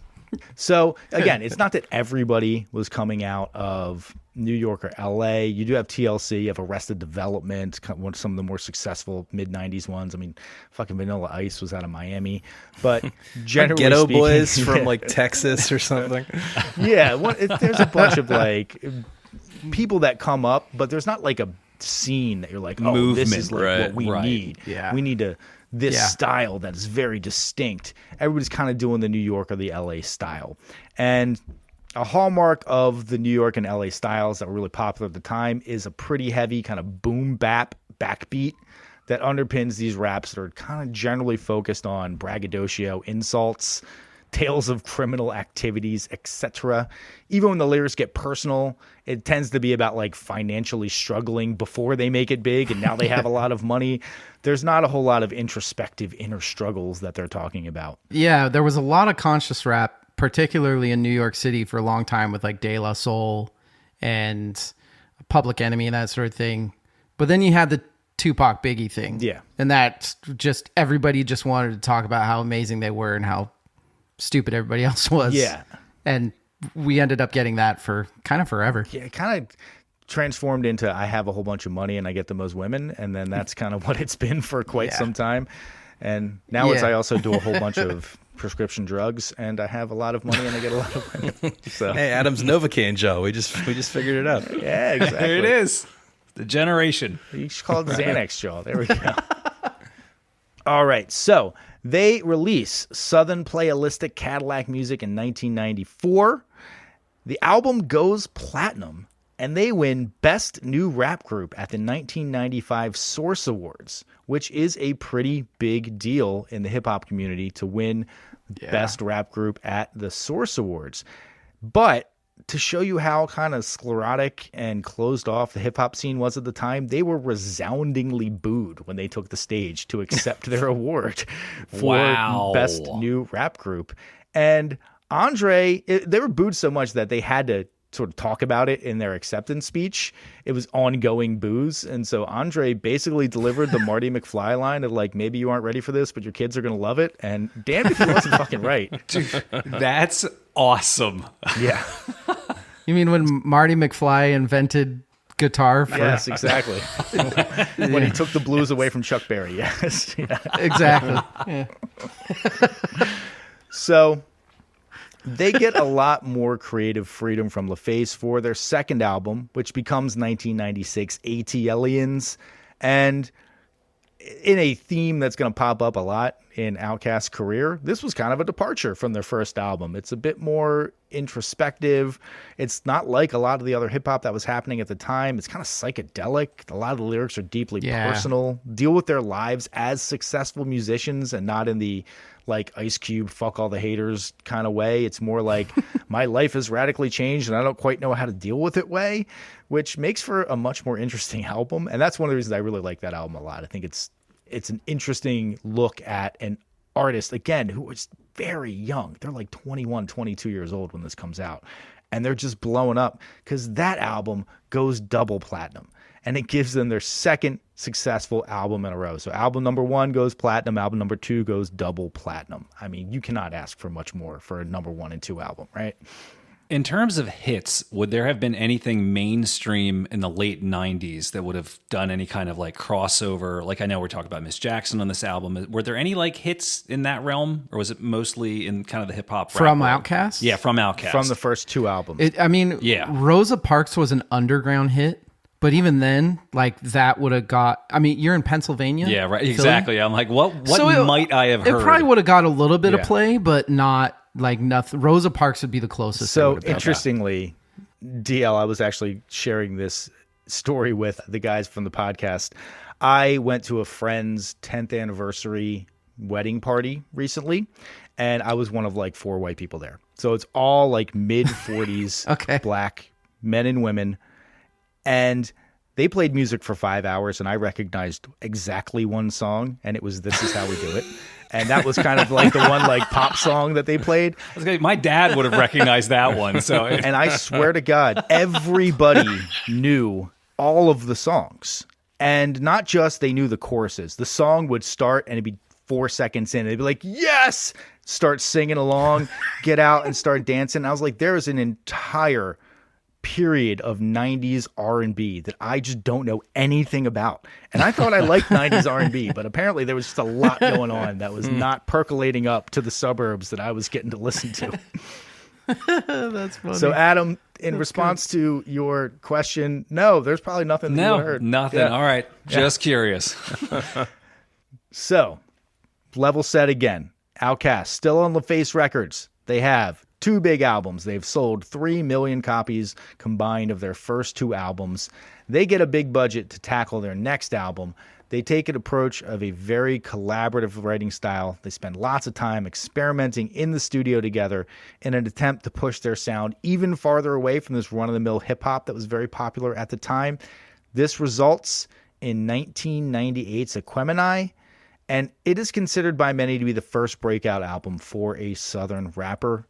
So, again, it's not that everybody was coming out of New York or LA. You do have TLC, you have Arrested Development, some of the more successful mid-90s ones. I mean, fucking Vanilla Ice was out of Miami. But generally Ghetto speaking, Boys from yeah. like Texas or something. Yeah, there's a bunch of like people that come up, but there's not like a scene that you're like, oh, this is like Movement, what we right. need. Yeah. We need this Yeah. style that is very distinct. Everybody's kind of doing the New York or the LA style. And a hallmark of the New York and LA styles that were really popular at the time is a pretty heavy kind of boom bap backbeat that underpins these raps that are kind of generally focused on braggadocio, insults, tales of criminal activities, etc. Even when the lyrics get personal, it tends to be about like financially struggling before they make it big and now they have a lot of money. There's not a whole lot of introspective inner struggles that they're talking about. yeah, there was a lot of conscious rap, particularly in New York City for a long time with like De La Soul and Public Enemy and that sort of thing. But then you had the Tupac Biggie thing. Yeah. And that's just, everybody just wanted to talk about how amazing they were and how stupid everybody else was. Yeah. And we ended up getting that for kind of forever. Yeah, it kind of transformed into I have a whole bunch of money and I get the most women, and then that's kind of what it's been for quite some time. And now it's I also do a whole bunch of prescription drugs, and I have a lot of money and I get a lot of women. So Hey, Adam's Novocaine Joe. We just figured it out. yeah, exactly. There it is. The generation. You should call it Xanax Jaw. There we go. All right, so they release Southern Playalistic Cadillac Music in 1994. The album goes platinum, and they win Best New Rap Group at the 1995 Source Awards, which is a pretty big deal in the hip-hop community to win Best Rap Group at the Source Awards. But to show you how kind of sclerotic and closed off the hip-hop scene was at the time, they were resoundingly booed when they took the stage to accept their award for Best New Rap Group. And Andre, they were booed so much that they had to sort of talk about it in their acceptance speech. It was ongoing boos. And so Andre basically delivered the Marty McFly line of like, maybe you aren't ready for this, but your kids are going to love it. And damn if he wasn't fucking right. Dude, that's awesome. Yeah. You mean when Marty McFly invented guitar? Yes, exactly. When he took the blues away from Chuck Berry. Yes. Yeah. Exactly. Yeah. So they get a lot more creative freedom from LaFace for their second album, which becomes 1996 ATLians, and in a theme that's going to pop up a lot in Outkast's career, this was kind of a departure from their first album. It's a bit more introspective. It's not like a lot of the other hip hop that was happening at the time. It's kind of psychedelic. A lot of the lyrics are deeply personal, deal with their lives as successful musicians and not in the like Ice Cube, fuck all the haters kind of way. It's more like my life has radically changed and I don't quite know how to deal with it way, which makes for a much more interesting album. And that's one of the reasons I really like that album a lot. I think it's an interesting look at an artist, again, who was very young. They're like 21, 22 years old when this comes out. And they're just blowing up because that album goes double platinum. And it gives them their second successful album in a row. So album number 1 goes platinum. Album number 2 goes double platinum. I mean, you cannot ask for much more for a number 1 and 2 album, right? In terms of hits, would there have been anything mainstream in the late 90s that would have done any kind of like crossover? Like I know we're talking about Miss Jackson on this album. Were there any like hits in that realm? Or was it mostly in kind of the hip hop? From Outkast? Yeah, from Outkast. From the first 2 albums. Rosa Parks was an underground hit. But even then, like that would have got. I mean, you're in Pennsylvania. Yeah, right. Philly? Exactly. I'm like, what might I have heard? It probably would have got a little bit of play, but not like nothing. Rosa Parks would be the closest. So interestingly, DL, I was actually sharing this story with the guys from the podcast. I went to a friend's 10th anniversary wedding party recently, and I was one of like 4 white people there. So it's all like mid 40s black men and women. And they played music for 5 hours, and I recognized exactly one song, and it was "This Is How We Do It," and that was kind of like the one like pop song that they played. My dad would have recognized that one. So, and I swear to God, everybody knew all of the songs, and not just they knew the choruses. The song would start, and it'd be 4 seconds in, and they'd be like, "Yes!" Start singing along, get out, and start dancing. And I was like, there is an entire period of 90s R&B that I just don't know anything about. And I thought I liked 90s R&B, but apparently there was just a lot going on that was not percolating up to the suburbs that I was getting to listen to. That's funny. So Adam, in response to your question, no, there's probably nothing that you heard. Nothing. Yeah. All right. Just curious. So, level set again. Outkast, still on LaFace Records. They have 2 big albums. They've sold 3 million copies combined of their first 2 albums. They get a big budget to tackle their next album. They take an approach of a very collaborative writing style. They spend lots of time experimenting in the studio together in an attempt to push their sound even farther away from this run-of-the-mill hip-hop that was very popular at the time. This results in 1998's Aquemini, and it is considered by many to be the first breakout album for a Southern rapper.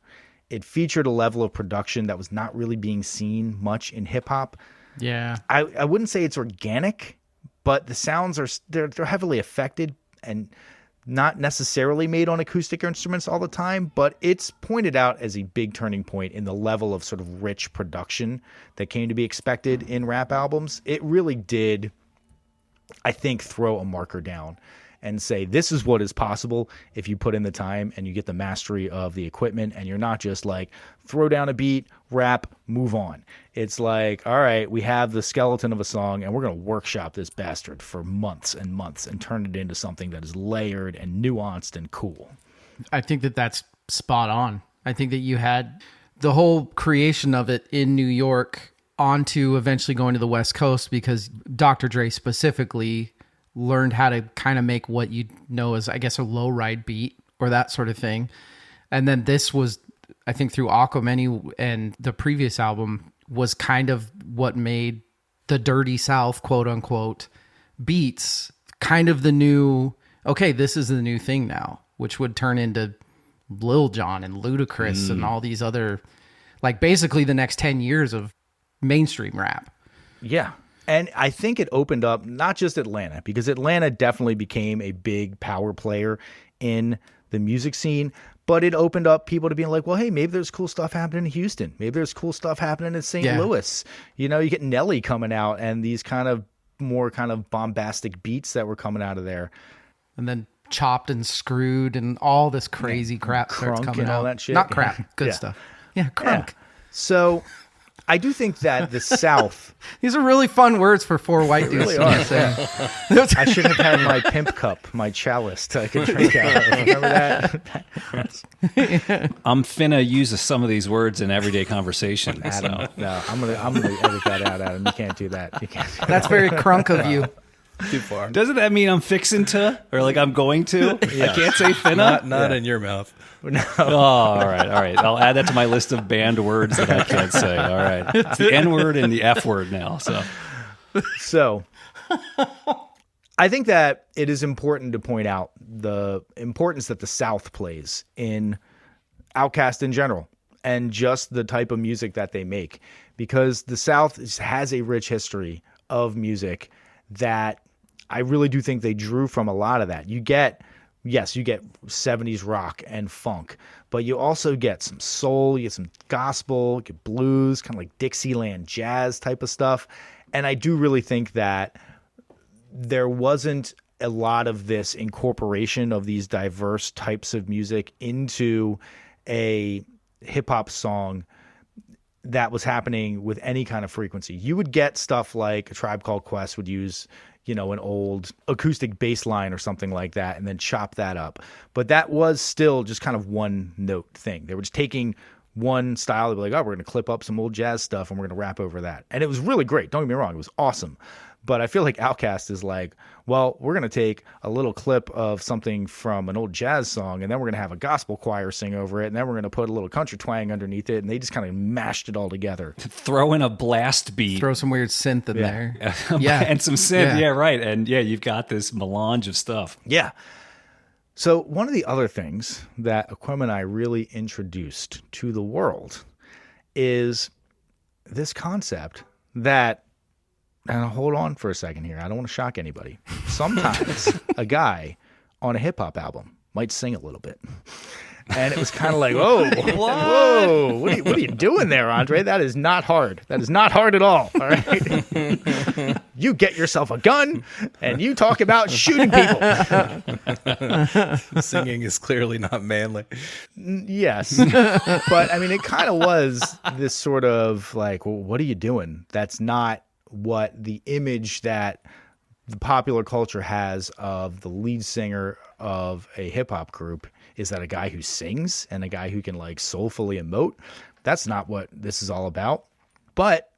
It featured a level of production that was not really being seen much in hip-hop. Yeah. I wouldn't say it's organic, but the sounds they're heavily affected and not necessarily made on acoustic instruments all the time, but it's pointed out as a big turning point in the level of sort of rich production that came to be expected in rap albums. It really did, I think, throw a marker down and say, this is what is possible if you put in the time and you get the mastery of the equipment, and you're not just like throw down a beat, rap, move on. It's like, all right, we have the skeleton of a song and we're going to workshop this bastard for months and months and turn it into something that is layered and nuanced and cool. I think that that's spot on. I think that you had the whole creation of it in New York onto eventually going to the West Coast, because Dr. Dre specifically learned how to kind of make what you know as, I guess, a low ride beat or that sort of thing. And then this was, I think, through Aquamany and the previous album, was kind of what made the Dirty South, quote unquote, beats kind of the new, okay, this is the new thing now, which would turn into Lil Jon and Ludacris and all these other, like, basically the next 10 years of mainstream rap. Yeah. And I think it opened up not just Atlanta, because Atlanta definitely became a big power player in the music scene, but it opened up people to being like, well, hey, maybe there's cool stuff happening in Houston. Maybe there's cool stuff happening in St. Louis. You know, you get Nelly coming out and these kind of more kind of bombastic beats that were coming out of there. And then Chopped and Screwed and all this crazy crap starts Crunk coming and all out. that shit. Not crap, good Yeah. stuff. Yeah, crunk. Yeah. So I do think that the South... These are really fun words for four white dudes. really to are, say. I should have had my pimp cup, my chalice that I could drink out of. Remember that? I'm finna use some of these words in everyday conversation. Adam, So. no, I'm gonna edit that out, Adam. You can't do that. You can't do that. That's very crunk of you. Too far. Doesn't that mean I'm fixing to, or like I'm going to? I can't say finna. Not in your mouth. Oh, all right. I'll add that to my list of banned words that I can't say. All right, it's the N word and the F word now. So I think that it is important to point out the importance that the South plays in Outkast in general and just the type of music that they make, because the South has a rich history of music that I really do think they drew from a lot of that. You get 70s rock and funk, but you also get some soul, you get some gospel, you get blues, kind of like Dixieland jazz type of stuff. And I do really think that there wasn't a lot of this incorporation of these diverse types of music into a hip hop song that was happening with any kind of frequency. You would get stuff like A Tribe Called Quest would use, you know, an old acoustic bass line or something like that and then chop that up. But that was still just kind of one note thing. They were just taking one style. They'd be like, oh, we're going to clip up some old jazz stuff and we're going to rap over that. And it was really great. Don't get me wrong. It was awesome. But I feel like Outkast is like, well, we're going to take a little clip of something from an old jazz song, and then we're going to have a gospel choir sing over it, and then we're going to put a little country twang underneath it, and they just kind of mashed it all together. Throw in a blast beat. Throw some weird synth in there. Yeah. And some synth. Yeah. Yeah, right. And yeah, you've got this melange of stuff. Yeah. So one of the other things that Aquemini really introduced to the world is this concept that, and hold on for a second here, I don't want to shock anybody. Sometimes a guy on a hip hop album might sing a little bit. And it was kind of like, whoa, what are you doing there, Andre? That is not hard. That is not hard at all. All right. You get yourself a gun and you talk about shooting people. Singing is clearly not manly. Yes. But I mean, it kind of was this sort of like, well, what are you doing? That's not what the image that the popular culture has of the lead singer of a hip hop group is, that a guy who sings and a guy who can like soulfully emote. That's not what this is all about. But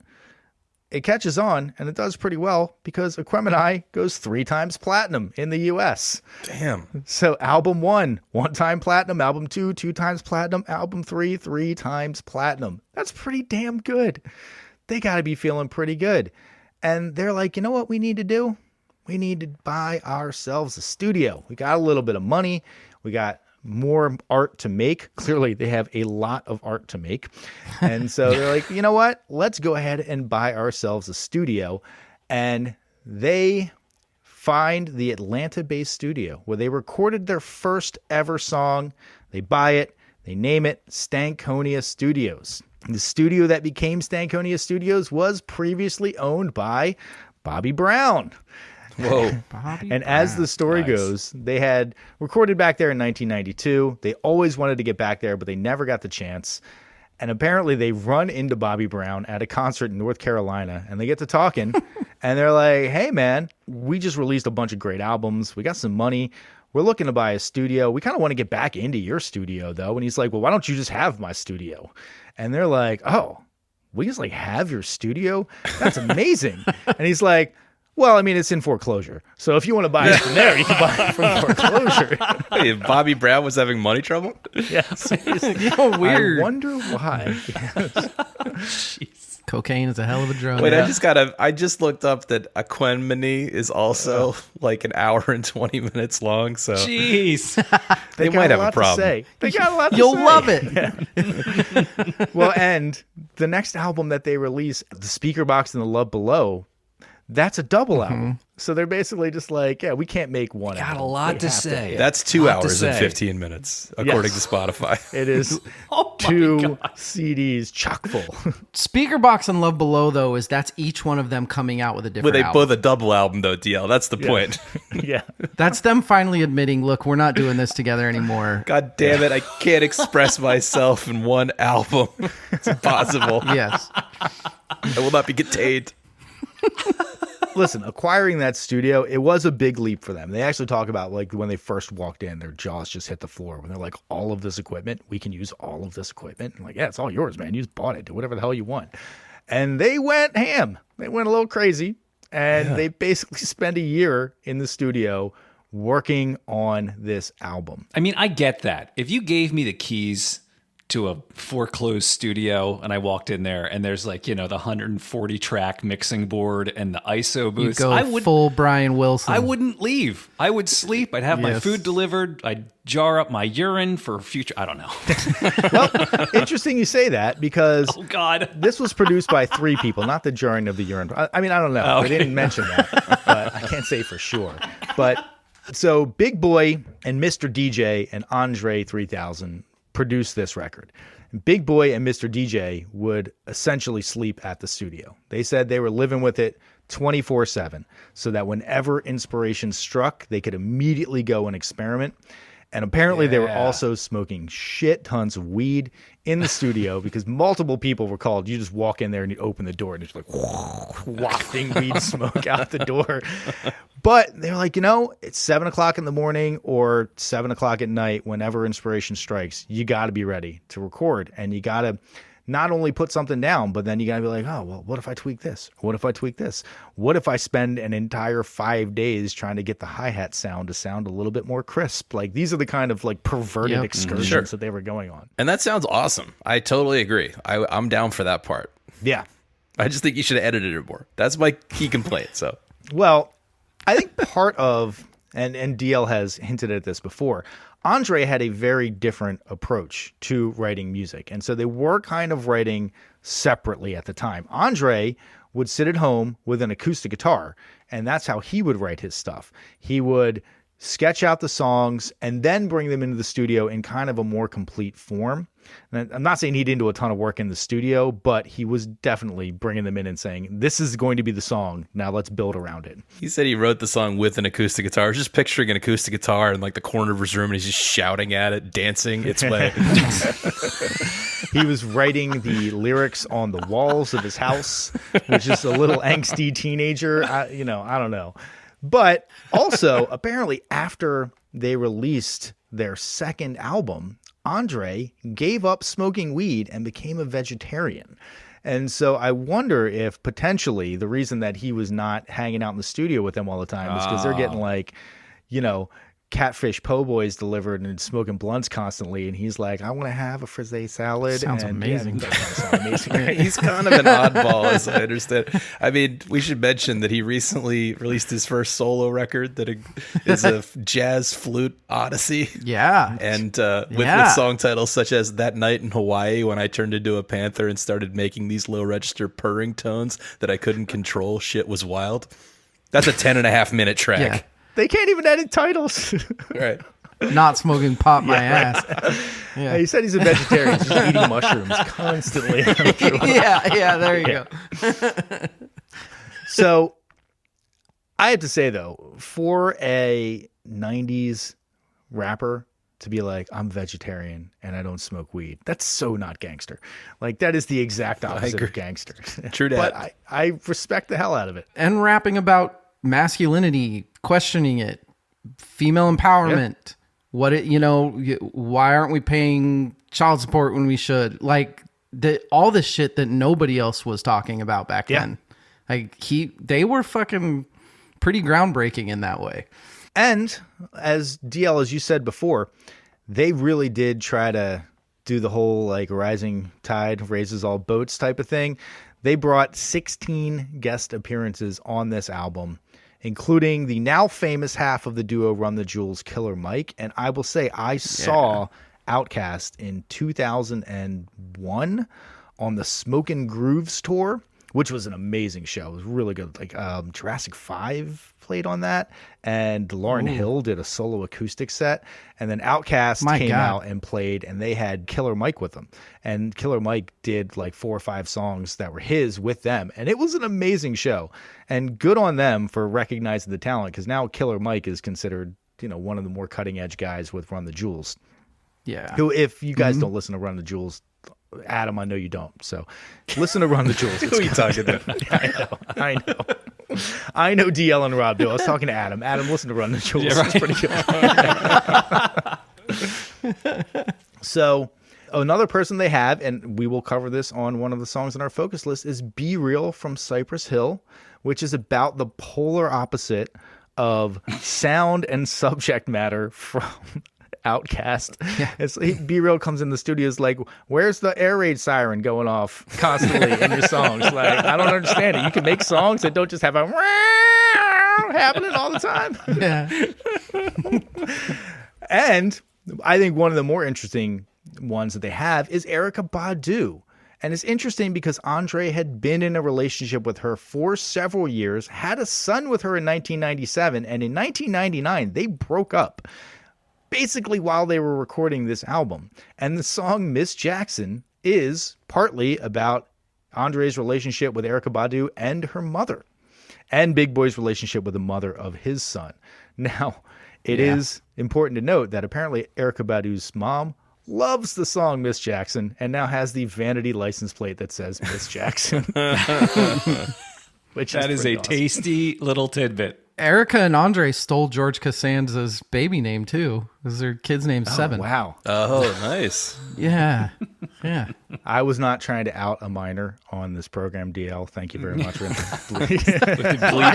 it catches on, and it does pretty well, because Aquemini goes 3 times platinum in the US. Damn. So album 1 time platinum, album 2 times platinum, album 3 times platinum. That's pretty damn good. They got to be feeling pretty good. And they're like, you know what we need to do? We need to buy ourselves a studio. We got a little bit of money. We got more art to make. Clearly, they have a lot of art to make. And so they're like, you know what? Let's go ahead and buy ourselves a studio. And they find the Atlanta-based studio where they recorded their first ever song. They buy it. They name it Stankonia Studios. The studio that became Stankonia Studios was previously owned by Bobby Brown. Whoa. And as the story goes, they had recorded back there in 1992. They always wanted to get back there, but they never got the chance. And apparently they run into Bobby Brown at a concert in North Carolina, and they get to talking. And they're like, hey, man, we just released a bunch of great albums. We got some money. We're looking to buy a studio. We kind of want to get back into your studio, though. And he's like, well, why don't you just have my studio? And they're like, oh, we just like have your studio? That's amazing. And he's like, well, I mean, it's in foreclosure. So if you want to buy it from there, you can buy it from foreclosure. Hey, Bobby Brown was having money trouble? Yes. Weird. I wonder why. Jeez. Cocaine is a hell of a drug. Wait, I just looked up that Aquemini is also like an hour and 20 minutes long. So Jeez. they might have a problem. They got a lot to say. You'll love it. Well, and the next album that they release, The Speaker Box and The Love Below, that's a double album. So they're basically just like, yeah, we can't make one album. Got a lot We to have say. That's 2 Lot to hours and say. 15 minutes, according to Spotify. It is Oh my 2 God. CDs chock full. Speaker Box and Love Below, though, is that's each one of them coming out with a different But they album. both a double album, though, DL. That's the point. Yeah. That's them finally admitting, look, we're not doing this together anymore. God damn it. I can't express myself in one album. It's impossible. Yes. I will not be contained. Listen, acquiring that studio, it was a big leap for them. They actually talk about like when they first walked in, their jaws just hit the floor when they're like, all of this equipment, we can use all of this equipment. And like, yeah, it's all yours, man. You just bought it. Do whatever the hell you want. And they went ham. They went a little crazy. And they basically spent a year in the studio working on this album. I mean, I get that. If you gave me the keys to a foreclosed studio and I walked in there and there's like, you know, the 140 track mixing board and the ISO You booths, go full Brian Wilson. I wouldn't leave. I would sleep. I'd have my Yes. food delivered. I'd jar up my urine for future. I don't know. Well, interesting you say that because Oh God. this was produced by 3 people, not the jarring of the urine. I mean, I don't know. They didn't mention that, but I can't say for sure. But so Big Boy and Mr. DJ and Andre 3000 produced this record. Big Boy and Mr. DJ would essentially sleep at the studio. They said they were living with it 24/7 so that whenever inspiration struck, they could immediately go and experiment. And apparently they were also smoking shit tons of weed in the studio because multiple people were called. You just walk in there and you open the door and it's like wafting weed smoke out the door. But they're like, you know, it's 7 o'clock in the morning or 7 o'clock at night. Whenever inspiration strikes, you got to be ready to record. And you got to not only put something down, but then you got to be like, oh, well, what if I tweak this? What if I tweak this? What if I spend an entire 5 days trying to get the hi-hat sound to sound a little bit more crisp? Like these are the kind of like perverted excursions that they were going on. And that sounds awesome. I totally agree. I'm down for that part. Yeah. I just think you should have edited it more. That's my key complaint. So, Well, I think part of, and DL has hinted at this before, Andre had a very different approach to writing music. And so they were kind of writing separately at the time. Andre would sit at home with an acoustic guitar, and that's how he would write his stuff. He would sketch out the songs and then bring them into the studio in kind of a more complete form. And I'm not saying he didn't do a ton of work in the studio, but he was definitely bringing them in and saying, this is going to be the song. Now let's build around it. he said he wrote the song with an acoustic guitar. I was just picturing an acoustic guitar in like the corner of his room and he's just shouting at it, dancing its way. He was writing the lyrics on the walls of his house, which is a little angsty teenager. I don't know. But also, apparently, after they released their second album, Andre gave up smoking weed and became a vegetarian. And so I wonder if potentially the reason that he was not hanging out in the studio with them all the time is because they're getting like, you know, catfish po' boys delivered and smoking blunts constantly. And he's like, I want to have a frisee salad. Sounds and, amazing. Yeah, that sounds amazing. Right? He's kind of an oddball, as I understand. I mean, we should mention that he recently released his first solo record that is a jazz flute odyssey. Yeah. And with song titles such as That Night in Hawaii When I Turned Into a Panther and Started Making These Low Register Purring Tones That I Couldn't Control, Shit Was Wild. That's a 10.5-minute track. Yeah. They can't even edit titles. Right. Not smoking pot my ass. Yeah. He said he's a vegetarian. He's just eating mushrooms constantly. yeah, there you go. So I have to say, though, for a 90s rapper to be like, I'm vegetarian and I don't smoke weed, that's so not gangster. Like, that is the exact opposite of gangster. True dat. But I respect the hell out of it. And rapping about masculinity, questioning it, female empowerment, why aren't we paying child support when we should? Like, all the shit that nobody else was talking about back then. Like, they were fucking pretty groundbreaking in that way. And as DL, as you said before, they really did try to do the whole like rising tide raises all boats type of thing. They brought 16 guest appearances on this album, including the now famous half of the duo Run the Jewels, Killer Mike. And I will say, I saw Outkast in 2001 on the Smokin' Grooves tour, which was an amazing show. It was really good. Like Jurassic 5 played on that, and Lauryn Hill did a solo acoustic set, and then Outkast came out and played, and they had Killer Mike with them. And Killer Mike did like 4 or 5 songs that were his with them, and it was an amazing show. And good on them for recognizing the talent, because now Killer Mike is considered, one of the more cutting edge guys with Run the Jewels. Yeah. Who, if you guys don't listen to Run the Jewels, Adam, I know you don't. So listen to Run the Jewels. Who are you talking to? I know. I know DL and Rob do. I was talking to Adam. Adam, listen to Run the Jewels. Yeah, right. It's pretty good. So another person they have, and we will cover this on one of the songs on our focus list, is Be Real from Cypress Hill, which is about the polar opposite of sound and subject matter from Outkast. It's Be Real comes in the studio is like, where's the air raid siren going off constantly in your songs? Like, I don't understand it. You can make songs that don't just have a happening all the time. Yeah. And I think one of the more interesting ones that they have is Erykah Badu. And it's interesting because Andre had been in a relationship with her for several years, had a son with her in 1997, and in 1999, they broke up. Basically while they were recording this album. And the song Miss Jackson is partly about Andre's relationship with Erykah Badu and her mother, and Big Boy's relationship with the mother of his son. Now, it is important to note that apparently Erykah Badu's mom loves the song Miss Jackson and now has the vanity license plate that says Miss Jackson. Which That is a awesome. tasty little tidbit. Erica and Andre stole George Costanza's baby name too. This is their kid's name, Seven. Wow. Oh, nice. Yeah. Yeah. I was not trying to out a minor on this program, DL. Thank you very much. I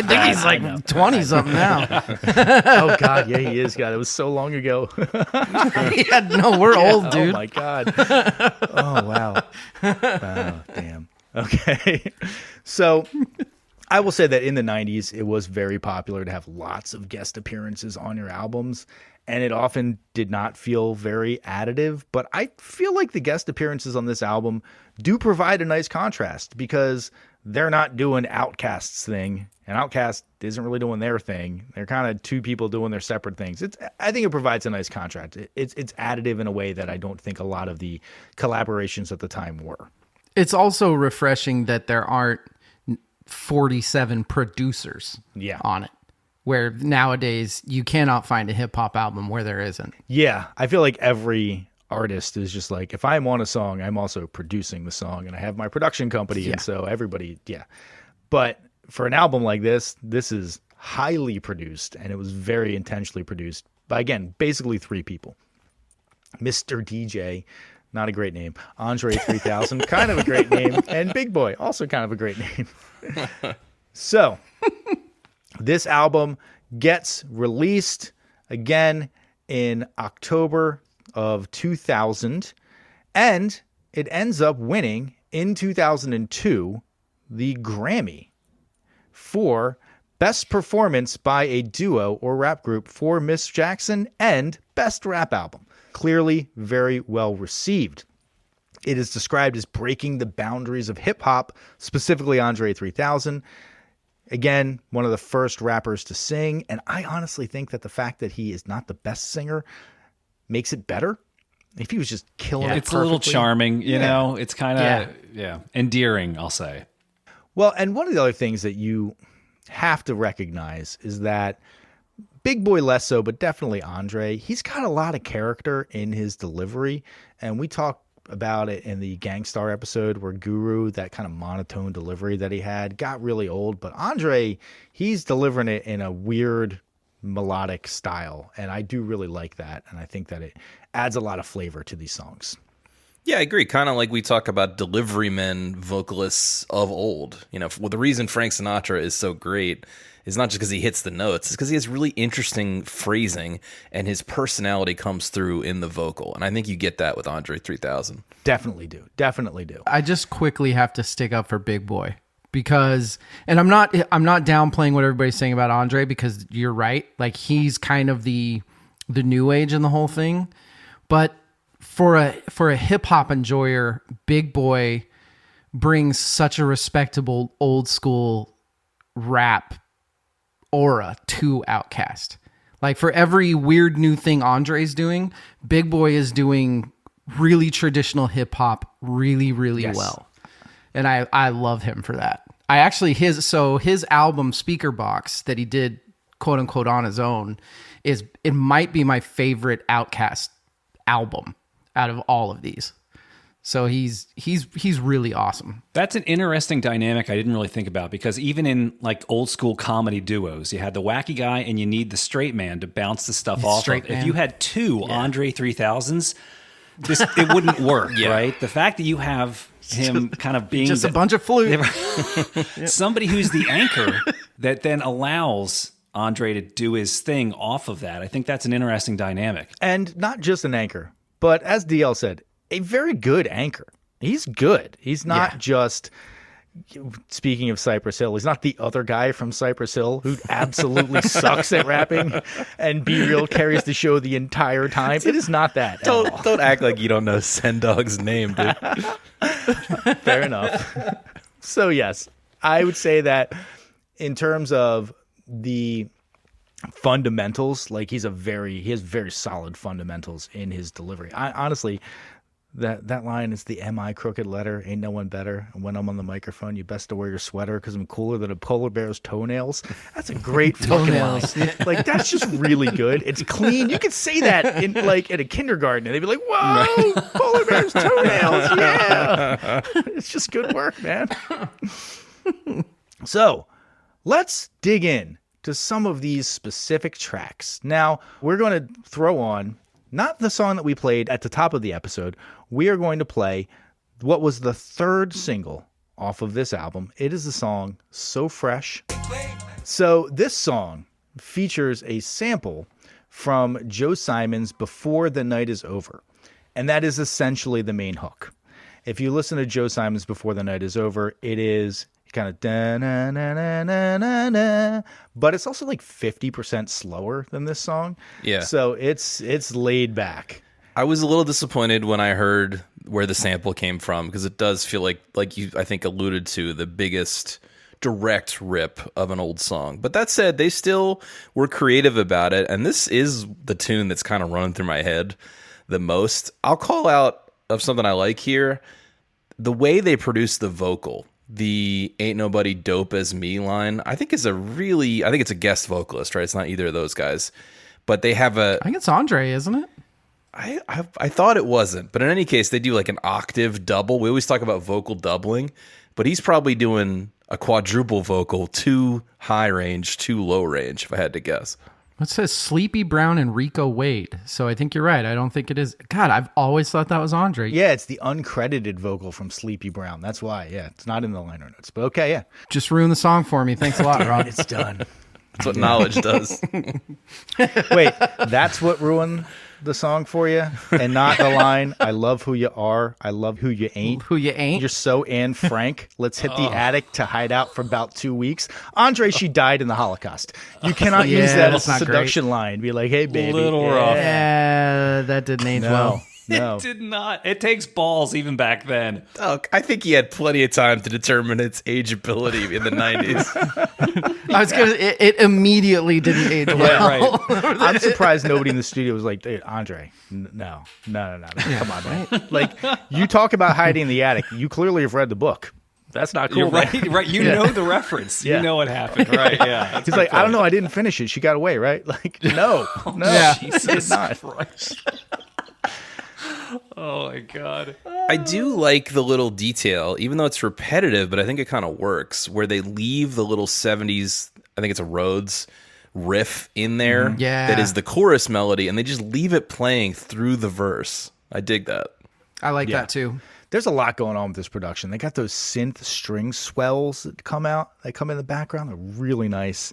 think he's like 20 something now. Oh, God. Yeah, he is. God, it was so long ago. Yeah, no, we're old, dude. Oh, my God. Oh, wow. Oh, damn. Okay. So I will say that in the 90s, it was very popular to have lots of guest appearances on your albums, and it often did not feel very additive. But I feel like the guest appearances on this album do provide a nice contrast, because they're not doing Outkast's thing, and Outkast isn't really doing their thing. They're kind of two people doing their separate things. I think it provides a nice contrast. It's additive in a way that I don't think a lot of the collaborations at the time were. It's also refreshing that there aren't 47 producers on it, where nowadays you cannot find a hip hop album where there isn't. Yeah, I feel like every artist is just like, if I'm on a song, I'm also producing the song, and I have my production company, and so everybody, But for an album like this is highly produced, and it was very intentionally produced by, again, basically 3 people. Mr. DJ, not a great name. Andre 3000, kind of a great name. And Big Boy, also kind of a great name. So, this album gets released again in October of 2000, and it ends up winning in 2002 the Grammy for Best Performance by a Duo or Rap Group for Miss Jackson and Best Rap Album. Clearly very well received. It is described as breaking the boundaries of hip-hop, specifically Andre 3000. Again, one of the first rappers to sing, and I honestly think that the fact that he is not the best singer makes it better. If he was just killing it it's a little perfectly. charming, you know? It's kind of, endearing, I'll say. Well, and one of the other things that you have to recognize is that Big Boy less so, but definitely Andre, he's got a lot of character in his delivery, and we talked about it in the Gangstar episode where Guru, that kind of monotone delivery that he had, got really old, but Andre, he's delivering it in a weird melodic style, and I do really like that, and I think that it adds a lot of flavor to these songs. Yeah, I agree. Kind of like we talk about delivery men vocalists of old. You know, the reason Frank Sinatra is so great is not just because he hits the notes, it's because he has really interesting phrasing and his personality comes through in the vocal. And I think you get that with Andre 3000. Definitely do. Definitely do. I just quickly have to stick up for Big Boy because, and I'm not downplaying what everybody's saying about Andre, because you're right. Like, he's kind of the new age in the whole thing, but for a hip hop enjoyer, Big Boy brings such a respectable old school rap aura to Outkast. Like, for every weird new thing Andre's doing, Big Boy is doing really traditional hip hop really, really well. And I love him for that. I actually, his album Speaker Box that he did quote unquote on his own it might be my favorite Outkast album out of all of these. So he's really awesome. That's an interesting dynamic I didn't really think about, because even in like old school comedy duos, you had the wacky guy and you need the straight man to bounce the stuff off of. If you had two Andre 3000s, it wouldn't work, right? The fact that you have him kind of being just a bunch of flute, somebody who's the anchor that then allows Andre to do his thing off of that. I think that's an interesting dynamic. And not just an anchor, but as DL said, a very good anchor. He's good. He's not just, speaking of Cypress Hill, he's not the other guy from Cypress Hill who absolutely sucks at rapping and Be Real carries the show the entire time. It is not that. Don't act like you don't know Sendog's name, dude. Fair enough. So yes, I would say that in terms of the fundamentals, like he has very solid fundamentals in his delivery. I honestly, that line is the "Am I crooked letter? Ain't no one better. And when I'm on the microphone, you best to wear your sweater because I'm cooler than a polar bear's toenails." That's a great fucking line. Like, that's just really good. It's clean. You could say that in a kindergarten, and they'd be like, "Whoa, polar bear's toenails! Yeah." It's just good work, man. So let's dig in to some of these specific tracks. Now, we're going to throw on not the song that we played at the top of the episode. We are going to play what was the third single off of this album. It is the song So Fresh. So this song features a sample from Joe Simon's Before the Night Is Over. And that is essentially the main hook. If you listen to Joe Simon's Before the Night Is Over, it is kind of da-na-na-na-na-na, but it's also like 50% slower than this song. Yeah. So it's laid back. I was a little disappointed when I heard where the sample came from, because it does feel like you, I think, alluded to the biggest direct rip of an old song. But that said, they still were creative about it, and this is the tune that's kind of running through my head the most. I'll call out of something I like here, the way they produce the vocal. The "Ain't Nobody Dope as Me" line, I think it's a guest vocalist, right? It's not either of those guys, but they have I think it's Andre, isn't it? I thought it wasn't, but in any case, they do like an octave double. We always talk about vocal doubling, but he's probably doing a quadruple vocal, 2 high range, 2 low range, if I had to guess. It says Sleepy Brown and Rico Wade. So I think you're right. I don't think it is. God, I've always thought that was Andre. Yeah, it's the uncredited vocal from Sleepy Brown. That's why. Yeah, it's not in the liner notes. But okay, yeah. Just ruined the song for me. Thanks a lot, Rob. It's done. That's what knowledge does. Wait, that's what ruined the song for you, and not the line, "I love who you are, I love who you ain't. Who you ain't? You're so Anne Frank. Let's hit the attic to hide out for about 2 weeks." Andre, she died in the Holocaust. You cannot use that as a seduction line. Be like, "Hey, baby." Little rough. Yeah, that didn't age well. No. It did not. It takes balls even back then. Oh, I think he had plenty of time to determine its ageability in the 90s. I was gonna. It immediately didn't age well. Right. I'm surprised nobody in the studio was like, "Dude, Andre, no. Come on, man. Like, you talk about hiding in the attic. You clearly have read the book. That's not cool. You're man." right. You know the reference. Yeah. You know what happened, right? Yeah. He's like, I don't know. I didn't finish it. She got away, right? Like, no. Yeah. Jesus not. Christ. Oh my God. I do like the little detail, even though it's repetitive, but I think it kind of works, where they leave the little 70s, I think it's a Rhodes riff in there Yeah. that is the chorus melody, and they just leave it playing through the verse. I dig that. I like that too. There's a lot going on with this production. They got those synth string swells that come out. They come in the background. They're really nice.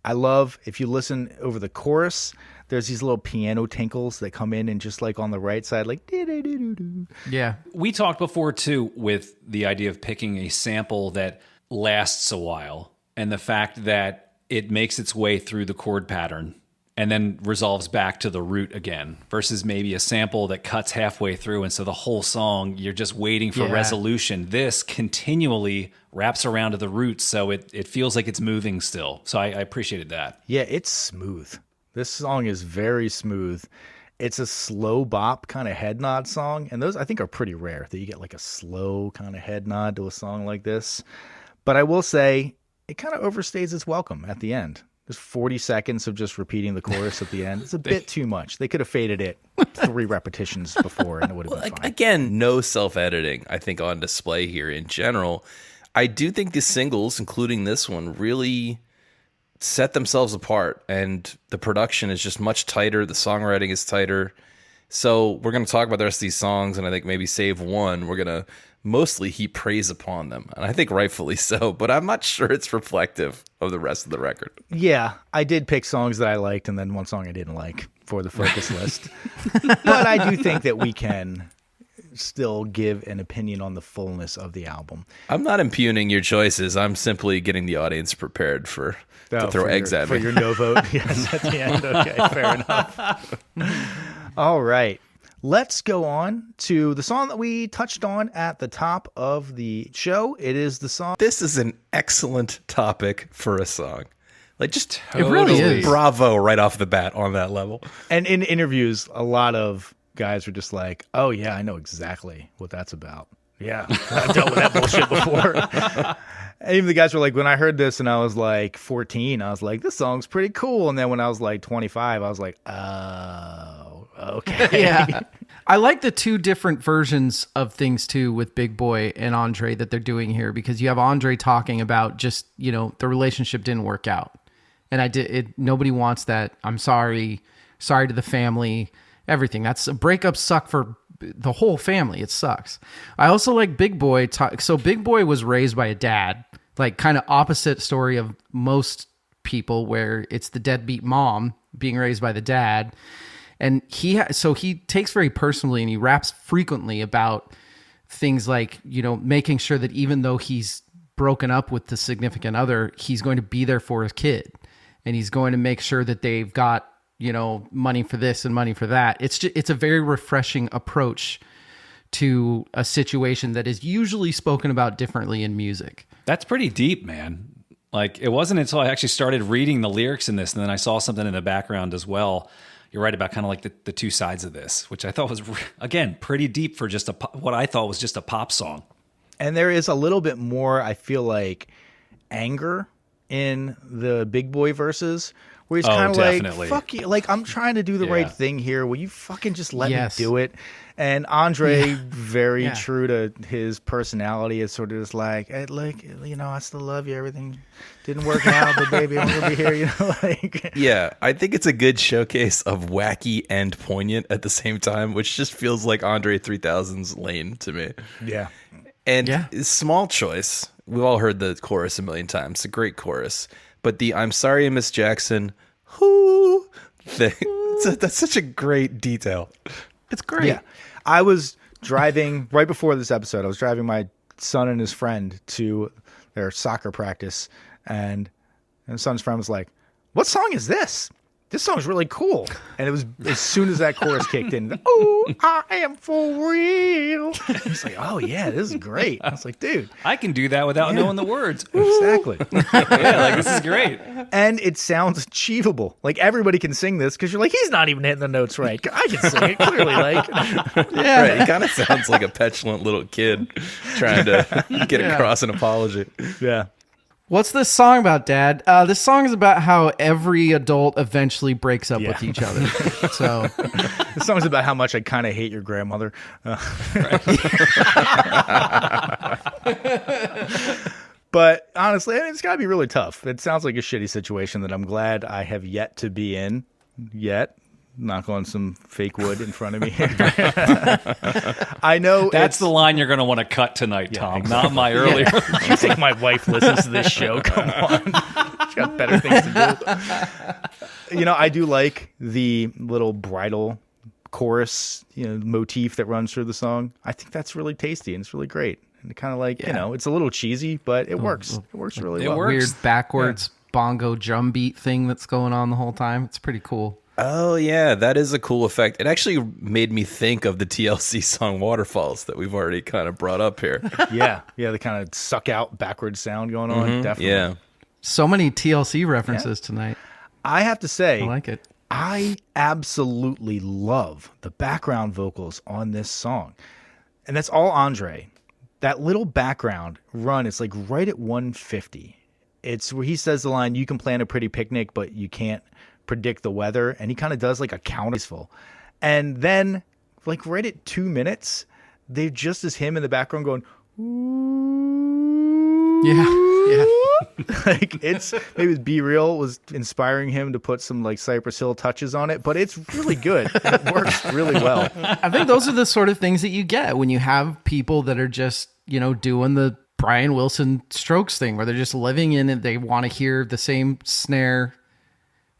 I love, if you listen over the chorus, there's these little piano tinkles that come in and just like on the right side, like doo-doo-doo-doo-doo. Yeah. We talked before too with the idea of picking a sample that lasts a while and the fact that it makes its way through the chord pattern and then resolves back to the root again versus maybe a sample that cuts halfway through. And so the whole song, you're just waiting for resolution. This continually wraps around to the root. So it feels like it's moving still. So I appreciated that. Yeah, it's smooth. This song is very smooth. It's a slow bop kind of head nod song. And those I think are pretty rare that you get like a slow kind of head nod to a song like this. But I will say it kind of overstays its welcome at the end. There's 40 seconds of just repeating the chorus at the end. It's a bit too much. They could have faded it 3 repetitions before and it would have been fine. Again, no self-editing, I think, on display here in general. I do think the singles, including this one, really set themselves apart, and the production is just much tighter. The songwriting is tighter. So we're going to talk about the rest of these songs, and I think maybe save one. We're going to mostly heap praise upon them, and I think rightfully so, but I'm not sure it's reflective of the rest of the record. Yeah, I did pick songs that I liked and then one song I didn't like for the focus list. But I do think that we can still give an opinion on the fullness of the album. I'm not impugning your choices. I'm simply getting the audience prepared to throw eggs at me. For your no vote. Yes, at the end. Okay, fair enough. All right. Let's go on to the song that we touched on at the top of the show. It is the song. This is an excellent topic for a song. Like, just It really is. bravo right off the bat on that level. And in interviews, a lot of guys were just like, oh, yeah, I know exactly what that's about. Yeah, I've dealt with that bullshit before. And even the guys were like, when I heard this and I was like 14, I was like, this song's pretty cool. And then when I was like 25, I was like, oh, okay. Yeah. I like the 2 different versions of things too with Big Boy and Andre that they're doing here, because you have Andre talking about just, the relationship didn't work out. And nobody wants that. I'm sorry to the family, everything. That's a breakup suck for the whole family. It sucks. I also like Big Boy. So Big Boy was raised by a dad, like kind of opposite story of most people where it's the deadbeat mom being raised by the dad. And he takes very personally, and he raps frequently about things like, making sure that even though he's broken up with the significant other, he's going to be there for his kid, and he's going to make sure that they've got, money for this and money for that. It's a very refreshing approach to a situation that is usually spoken about differently in music. That's pretty deep, man. Like, it wasn't until I actually started reading the lyrics in this, and then I saw something in the background as well. You're right about kind of like the 2 sides of this, which I thought was, again, pretty deep for just what I thought was just a pop song. And there is a little bit more, I feel like, anger in the Big Boy verses, where he's kind of like, fuck you, like, I'm trying to do the right thing here. Will you fucking just let me do it? And Andre, very true to his personality, is sort of just like, hey, look, I still love you. Everything didn't work out, but baby, I'm gonna be here. Yeah, I think it's a good showcase of wacky and poignant at the same time, which just feels like Andre 3000's lane to me. Yeah. And small choice. We've all heard the chorus a million times. It's a great chorus. But the "I'm sorry, Miss Jackson," whoo thing, that's such a great detail. It's great. Yeah. I was driving right before this episode. I was driving my son and his friend to their soccer practice, and his son's friend was like, "What song is this?" this song's really cool. And it was as soon as that chorus kicked in, oh, I am for real. It's like, oh yeah, this is great. I was like, dude. I can do that without knowing the words. Exactly. Yeah, like this is great. And it sounds achievable. Like everybody can sing this because you're like, he's not even hitting the notes right. I can sing it clearly. Like, Yeah. Right, he kind of sounds like a petulant little kid trying to get across an apology. yeah. What's this song about, Dad? This song is about how every adult eventually breaks up with each other. So This song's about how much I kind of hate your grandmother. But honestly, I mean, it's got to be really tough. It sounds like a shitty situation that I'm glad I have yet to be in. Yet. Knock on some fake wood in front of me. I know That's the line you're going to want to cut tonight, Tom, not my earlier. You think my wife listens to this show? Come on. She's got better things to do. You know, I do like the little bridal chorus, motif that runs through the song. I think that's really tasty and it's really great. And kind of like, it's a little cheesy, but it works. It works really well. works. weird backwards bongo drum beat thing that's going on the whole time. It's pretty cool. Oh, yeah, that is a cool effect. It actually made me think of the TLC song Waterfalls that we've already kind of brought up here. Yeah, the kind of suck out backwards sound going on. Definitely. Yeah. So many TLC references tonight. I have to say, I like it. I absolutely love the background vocals on this song. And that's all Andre. That little background run is like right at 150. It's where he says the line, you can plan a pretty picnic, but you can't predict the weather. And he kind of does like a counterful. And then like right at 2 minutes, they just as him in the background going, Yeah. like it's maybe Be Real was inspiring him to put some like Cypress Hill touches on it, but it's really good. It works really well. I think those are the sort of things that you get when you have people that are just, doing the Brian Wilson Strokes thing where they're just living in it. They want to hear the same snare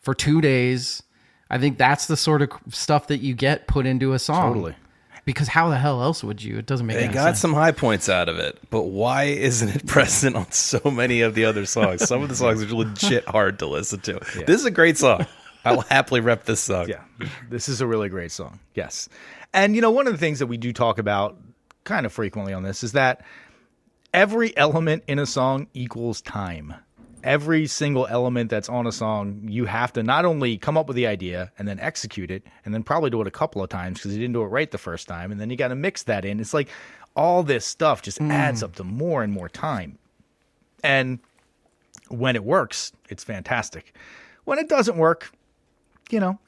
for 2 days. I think that's the sort of stuff that you get put into a song. Totally. Because how the hell else would you? It doesn't make They any got sense. some high points out of it, but why isn't it present on so many of the other songs? Some of the songs are legit hard to listen to. Yeah. This is a great song. I will happily rep this song. Yeah, this is a really great song. Yes. And, one of the things that we do talk about kind of frequently on this is that every element in a song equals time. Every single element that's on a song, you have to not only come up with the idea and then execute it and then probably do it a couple of times because you didn't do it right the first time. And then you got to mix that in. It's like all this stuff just adds up to more and more time. And when it works, it's fantastic. When it doesn't work,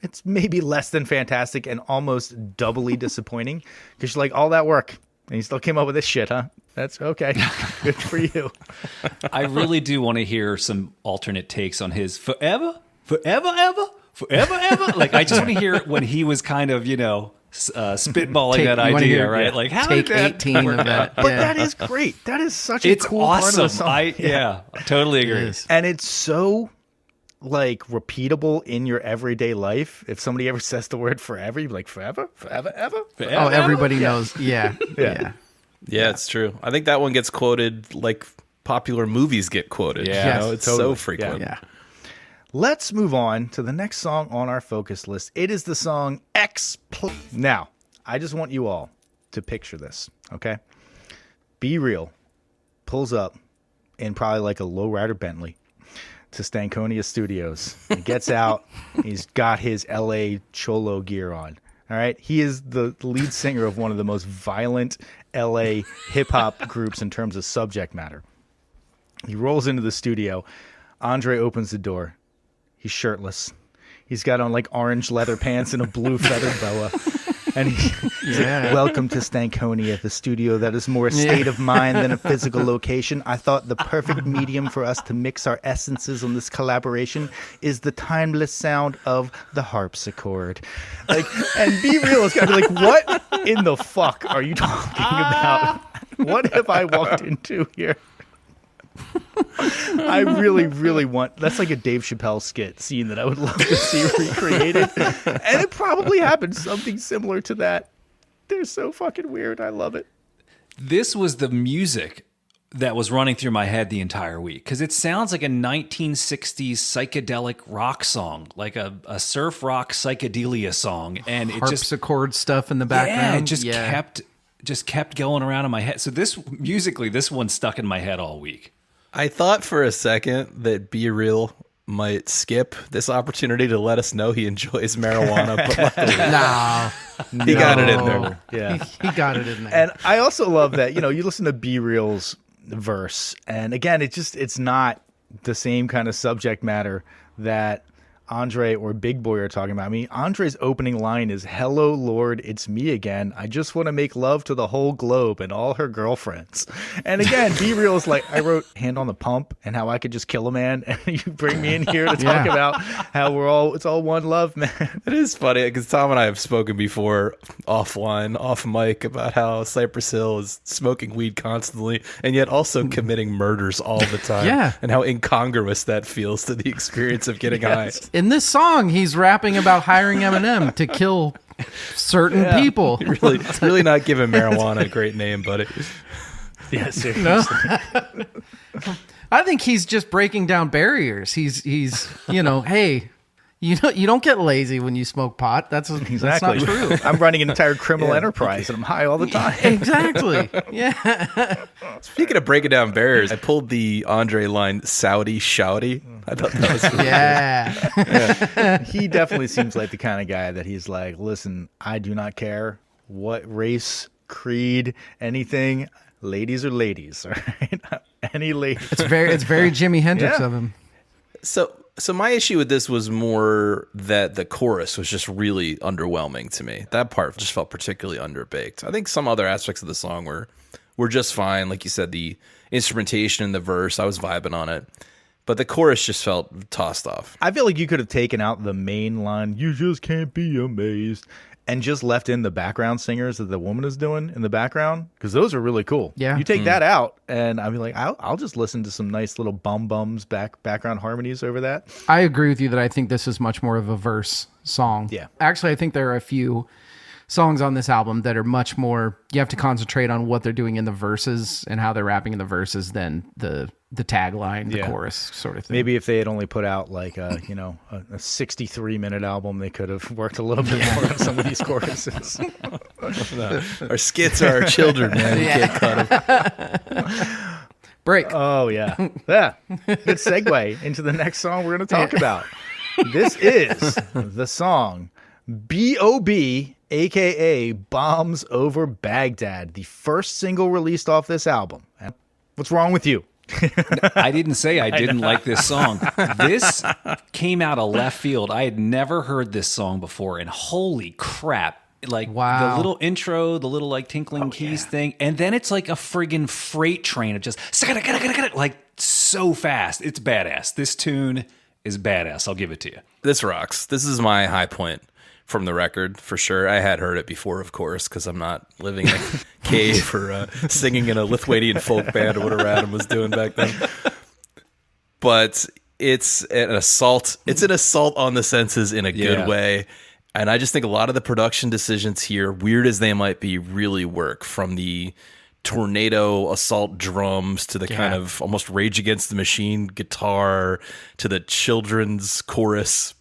it's maybe less than fantastic and almost doubly disappointing because you're like, all that work and you still came up with this shit, huh? That's okay. Good for you. I really do want to hear some alternate takes on his forever, ever. Like, I just want to hear when he was kind of, spitballing that idea, right? Like, how take did that 18 of that. But that is great. That is such a It's cool part of the awesome. song. I totally agree. It is. And it's so like repeatable in your everyday life. If somebody ever says the word forever, you're like, forever, ever. Oh, everybody knows. Yeah. Yeah. Yeah, it's true. I think that one gets quoted like popular movies get quoted. Yeah. It's Totally. so frequent. Yeah. Let's move on to the next song on our focus list. It is the song X. Now, I just want you all to picture this, okay? Be Real pulls up in probably like a lowrider Bentley to Stankonia Studios. He gets out. He's got his LA Cholo gear on. All right. He is the lead singer of one of the most violent LA hip hop groups in terms of subject matter. He rolls into the studio. Andre opens the door. He's shirtless. He's got on like orange leather pants and a blue feather boa. And he's like, welcome to Stankonia, the studio that is more a state of mind than a physical location. I thought the perfect medium for us to mix our essences on this collaboration is the timeless sound of the harpsichord. Like, and Be Real is kind of like, what in the fuck are you talking about? What have I walked into here? I really, really want... That's like a Dave Chappelle skit scene that I would love to see recreated. And it probably happened something similar to that. They're so fucking weird. I love it. This was the music that was running through my head the entire week because it sounds like a 1960s psychedelic rock song, like a surf rock psychedelia song, and it just harpsichord stuff in the background. Just kept going around in my head. So this one stuck in my head all week. I thought for a second that Be Real might skip this opportunity to let us know he enjoys marijuana, but luckily, he got it in there. Yeah, he got it in there. And I also love that, you listen to Be Real's verse, and again, it's not the same kind of subject matter that Andre or Big Boy are talking about. I mean, Andre's opening line is, "Hello, Lord, it's me again. I just want to make love to the whole globe and all her girlfriends." And again, Be Real is like, I wrote "Hand on the Pump" and how I could just kill a man, and you bring me in here to talk about how it's all one love, man. It is funny because Tom and I have spoken before offline, off mic, about how Cypress Hill is smoking weed constantly and yet also committing murders all the time. Yeah. And how incongruous that feels to the experience of getting high. In this song, he's rapping about hiring Eminem to kill certain people. Really not giving marijuana a great name, buddy. Yeah, seriously. No? I think he's just breaking down barriers. He's hey, you don't get lazy when you smoke pot. That's not true. I'm running an entire criminal enterprise, and I'm high all the time. Exactly. Yeah. Speaking of breaking down barriers, I pulled the Andre line "Saudi Shouty." I thought that was really Yeah. He definitely seems like the kind of guy that he's like, listen, I do not care what race, creed, anything. Ladies are ladies, all right? Any lady. It's very Jimi Hendrix of him. So my issue with this was more that the chorus was just really underwhelming to me. That part just felt particularly underbaked. I think some other aspects of the song were just fine. Like you said, the instrumentation in the verse, I was vibing on it. But the chorus just felt tossed off. I feel like you could have taken out the main line, "You just can't be amazed," and just left in the background singers that the woman is doing in the background, because those are really cool. Yeah. You take that out, and I'd be like, I'll just listen to some nice little bums background harmonies over that. I agree with you that I think this is much more of a verse song. Yeah. Actually, I think there are a few songs on this album that are much more, you have to concentrate on what they're doing in the verses and how they're rapping in the verses than the tagline, the chorus sort of thing. Maybe if they had only put out like a 63-minute album, they could have worked a little bit more on some of these choruses. Our skits are our children, man. You can't cut them. Break. Oh, yeah. Yeah. Good segue into the next song we're going to talk about. This is the song B.O.B., a.k.a. Bombs Over Baghdad, the first single released off this album. What's wrong with you? I didn't say I didn't like this song. This came out of left field. I had never heard this song before, and holy crap. Like wow. The little intro, the little like tinkling keys thing, and then it's like a friggin' freight train of just like so fast. It's badass. This tune is badass. I'll give it to you. This rocks. This is my high point from the record, for sure. I had heard it before, of course, because I'm not living in a cave or singing in a Lithuanian folk band or whatever Adam was doing back then. But it's an assault. It's an assault on the senses in a good way. And I just think a lot of the production decisions here, weird as they might be, really work. From the tornado assault drums to the kind of almost Rage Against the Machine guitar to the children's chorus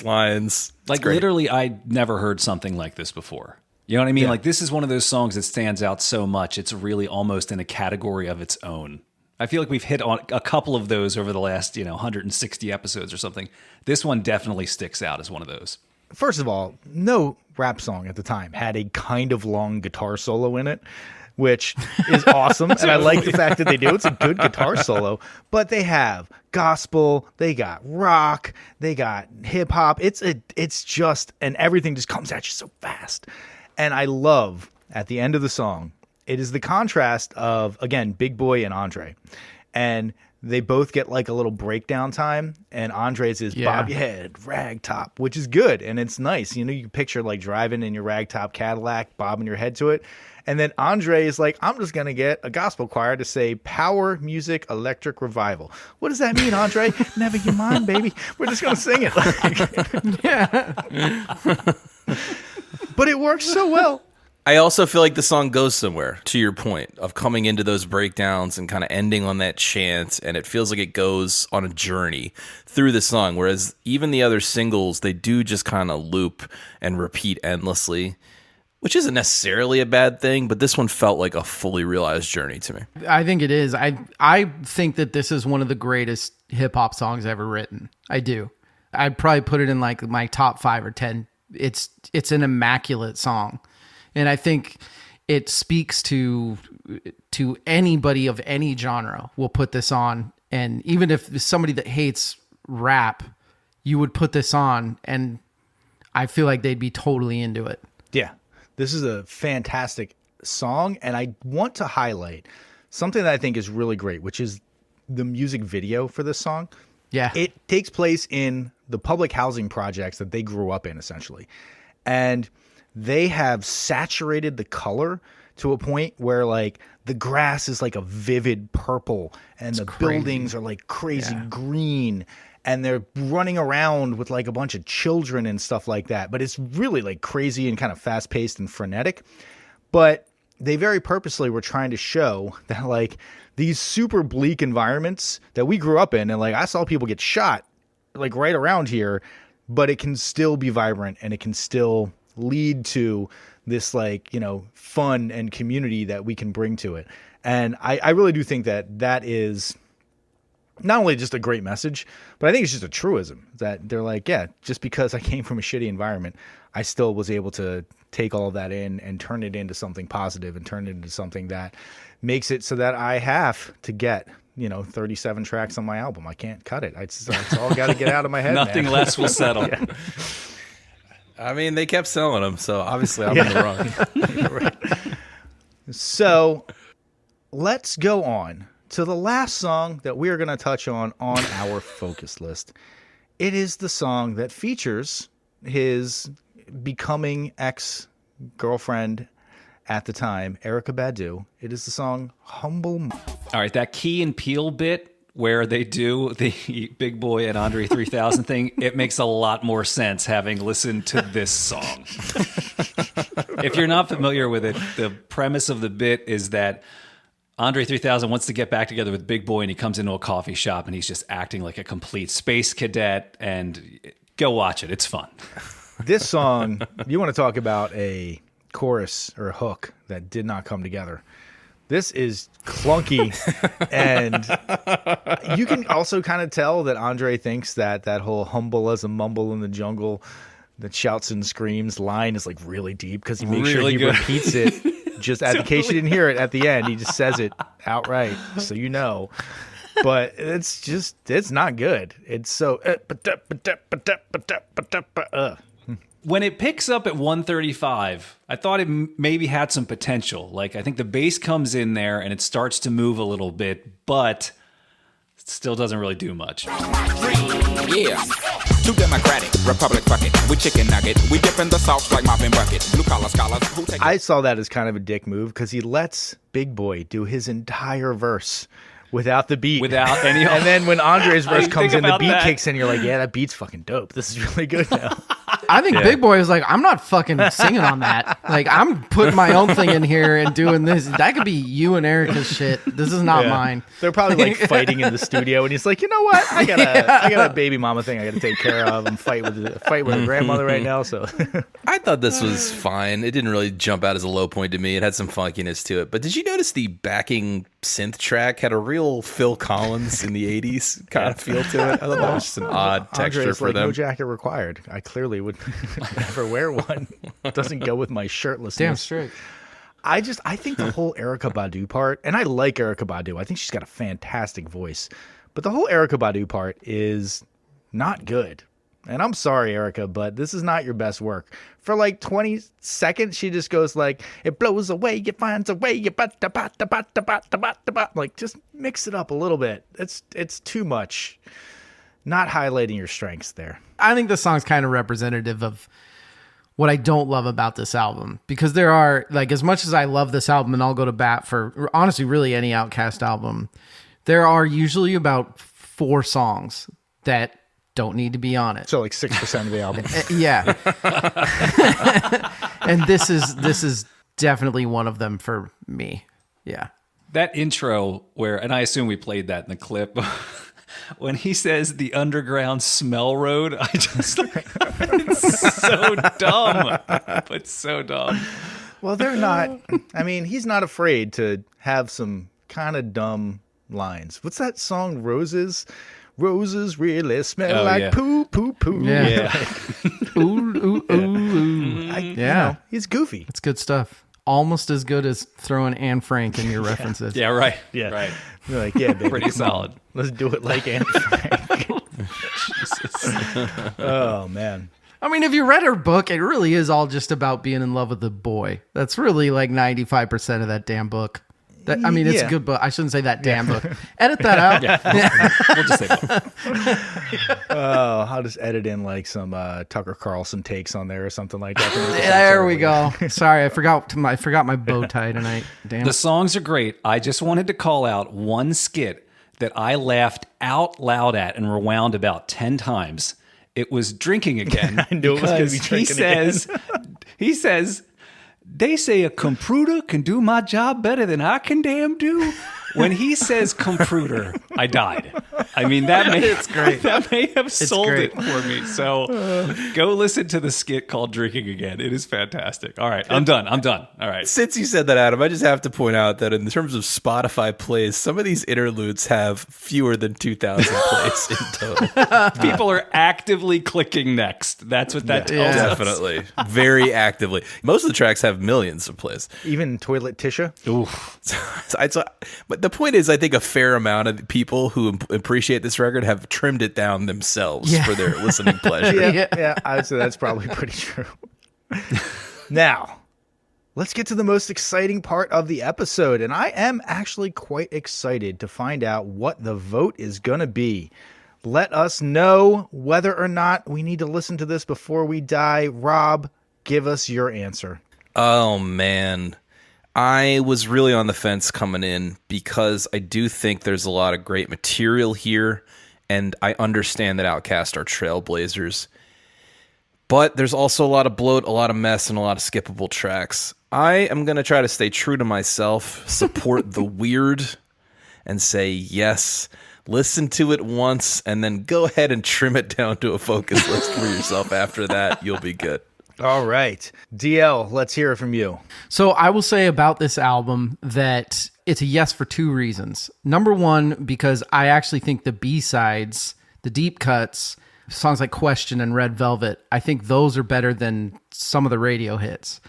lines. Like literally, I never heard something like this before. You know what I mean? Like this is one of those songs that stands out so much. It's really almost in a category of its own. I feel like we've hit on a couple of those over the last, 160 episodes or something. This one definitely sticks out as one of those. First of all, no rap song at the time had a kind of long guitar solo in it, which is awesome. And I like the fact that they do. It's a good guitar solo, but they have gospel, they got rock, they got hip hop. It's just, and everything just comes at you so fast. And I love at the end of the song, it is the contrast of, again, Big Boy and Andre. And they both get like a little breakdown time, and Andre's is bob your head, rag top, which is good. And it's nice. You can picture like driving in your rag top Cadillac, bobbing your head to it. And then Andre is like, I'm just going to get a gospel choir to say power, music, electric revival. What does that mean, Andre? Never you mind, baby. We're just going to sing it. But it works so well. I also feel like the song goes somewhere, to your point, of coming into those breakdowns and kind of ending on that chant, and it feels like it goes on a journey through the song, whereas even the other singles, they do just kind of loop and repeat endlessly, which isn't necessarily a bad thing, but this one felt like a fully realized journey to me. I think it is. I think that this is one of the greatest hip-hop songs ever written. I do. I'd probably put it in like my top 5 or 10. It's an immaculate song. And I think it speaks to anybody of any genre will put this on. And even if somebody that hates rap, you would put this on, and I feel like they'd be totally into it. Yeah, this is a fantastic song. And I want to highlight something that I think is really great, which is the music video for this song. Yeah. It takes place in the public housing projects that they grew up in, essentially. And they have saturated the color to a point where like the grass is like a vivid purple and the buildings are like crazy green, and they're running around with like a bunch of children and stuff like that. But it's really like crazy and kind of fast paced and frenetic. But they very purposely were trying to show that like these super bleak environments that we grew up in, and like I saw people get shot like right around here, but it can still be vibrant and it can still lead to this like, you know, fun and community that we can bring to it. And I really do think that that is not only just a great message, but I think it's just a truism that they're like, yeah, just because I came from a shitty environment, I still was able to take all of that in and turn it into something positive and turn it into something that makes it so that I have to get, you know, 37 tracks on my album. I can't cut it. It's all got to get out of my head. Nothing man. less will settle. Yeah. I mean, they kept selling them, so obviously I'm in the wrong. Right. So let's go on to the last song that we are going to touch on our focus list. It is the song that features his becoming ex-girlfriend at the time, Erykah Badu. It is the song Humble. All right, that Key and Peele bit where they do the Big Boy and Andre 3000 thing, it makes a lot more sense having listened to this song. If you're not familiar with it, the premise of the bit is that Andre 3000 wants to get back together with Big Boy, and he comes into a coffee shop and he's just acting like a complete space cadet, and go watch it. It's fun. This song, you want to talk about a chorus or a hook that did not come together. This is clunky, and you can also kind of tell that Andre thinks that whole humble as a mumble in the jungle that shouts and screams line is like really deep because he makes sure he repeats it just in case you didn't hear it at the end. He just says it outright so you know. But it's not good. It's so When it picks up at 135, I thought it maybe had some potential. Like, I think the bass comes in there and it starts to move a little bit, but it still doesn't really do much. Yeah. Too democratic, republic fuck it. We chicken nugget. We dip in the sauce like mopping bucket. Blue collar scholars who take I saw that as kind of a dick move because he lets Big Boy do his entire verse without the beat. Without any... And then when Andre's verse comes in, the beat that. kicks in, you're like, yeah, that beat's fucking dope. This is really good now. I think Big Boy was like, I'm not fucking singing on that. Like, I'm putting my own thing in here and doing this. That could be you and Erica's shit. This is not mine. They're probably like fighting in the studio, and he's like, you know what? I got a baby mama thing I got to take care of. I'm fight with a grandmother right now. So I thought this was fine. It didn't really jump out as a low point to me. It had some funkiness to it. But did you notice the backing synth track had a real Phil Collins in the 80s kind of feel to it? I thought that was just an odd texture Andre's for like, them. no jacket required. I clearly would never wear one. It doesn't go with my shirtlessness. Damn straight. I think the whole Erykah Badu part, and I like Erykah Badu. I think she's got a fantastic voice. But the whole Erykah Badu part is not good. And I'm sorry, Erykah, but this is not your best work. For like 20 seconds, she just goes like, it blows away, it finds a way, like, just mix it up a little bit. It's too much. Not highlighting your strengths there. I think the song's kind of representative of what I don't love about this album, because there are, like, as much as I love this album and I'll go to bat for honestly really any Outkast album, there are usually about 4 songs that don't need to be on it. So like 6% of the album. Yeah. And this is definitely one of them for me. Yeah. That intro where, and I assume we played that in the clip, when he says the underground smell road, I just like, it's so dumb, but so dumb. Well, they're not. I mean, he's not afraid to have some kind of dumb lines. What's that song, Roses? Roses really smell like poo, poo, poo. Yeah. Ooh, ooh, ooh, ooh. You know, he's goofy. It's good stuff. Almost as good as throwing Anne Frank in your references. Yeah, right. Yeah. Right. You're like, yeah, baby. Pretty solid. Let's do it like Anne Frank. Oh, man. I mean, if you read her book, it really is all just about being in love with the boy. That's really like 95% of that damn book. I mean, it's a good book. I shouldn't say that damn book. Edit that out. We'll just say both. Oh, I'll just edit in like some Tucker Carlson takes on there or something like that. There we go. Sorry, I forgot my bow tie tonight. Damn. The songs are great. I just wanted to call out one skit that I laughed out loud at and rewound about 10 times. It was Drinking Again. I knew it was going to be Drinking Again. He says, they say a computer can do my job better than I can damn do. When he says computer, I died. I mean, that may have sold it for me. So go listen to the skit called Drinking Again. It is fantastic. All right, I'm done. All right. Since you said that, Adam, I just have to point out that in terms of Spotify plays, some of these interludes have fewer than 2,000 plays in total. People are actively clicking next. That's what that tells us. Definitely. Very actively. Most of the tracks have millions of plays. Even Toilet Tisha. Oof. But the point is, I think a fair amount of people who appreciate this record have trimmed it down themselves for their listening pleasure. Yeah, I would say that's probably pretty true. Now, let's get to the most exciting part of the episode. And I am actually quite excited to find out what the vote is going to be. Let us know whether or not we need to listen to this before we die. Rob, give us your answer. Oh, man. I was really on the fence coming in because I do think there's a lot of great material here, and I understand that Outkast are trailblazers. But there's also a lot of bloat, a lot of mess, and a lot of skippable tracks. I am going to try to stay true to myself, support the weird, and say yes. Listen to it once, and then go ahead and trim it down to a focus list for yourself after that. You'll be good. All right. DL, let's hear it from you. So I will say about this album that it's a yes for two reasons. Number one, because I actually think the B-sides, the deep cuts, songs like Question and Red Velvet, I think those are better than some of the radio hits.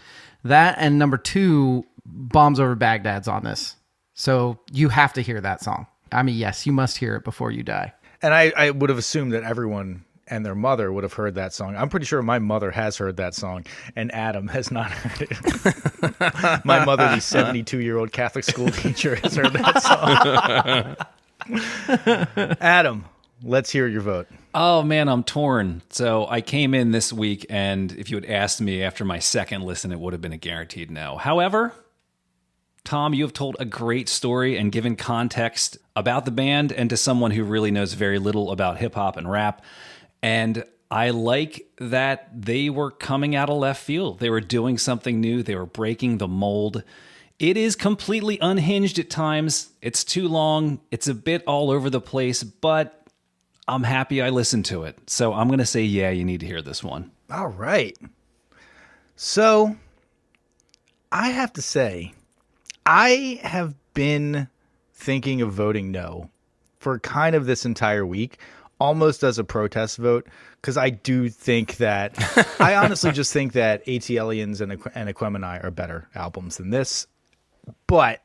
That, and number two, Bombs Over Baghdad's on this. So you have to hear that song. I mean, yes, you must hear it before you die. And I would have assumed that everyone and their mother would have heard that song. I'm pretty sure my mother has heard that song, and Adam has not heard it. My mother, the 72-year-old Catholic school teacher, has heard that song. Adam, let's hear your vote. Oh, man, I'm torn. So I came in this week, and if you had asked me after my second listen, it would have been a guaranteed no. However, Tom, you have told a great story and given context about the band and to someone who really knows very little about hip-hop and rap. And I like that they were coming out of left field. They were doing something new. They were breaking the mold. It is completely unhinged at times. It's too long. It's a bit all over the place, but I'm happy I listened to it. So I'm going to say, yeah, you need to hear this one. All right. So I have to say, I have been thinking of voting no for kind of this entire week, almost as a protest vote, because I do think that, I honestly just think that ATLians and Aquemini are better albums than this. But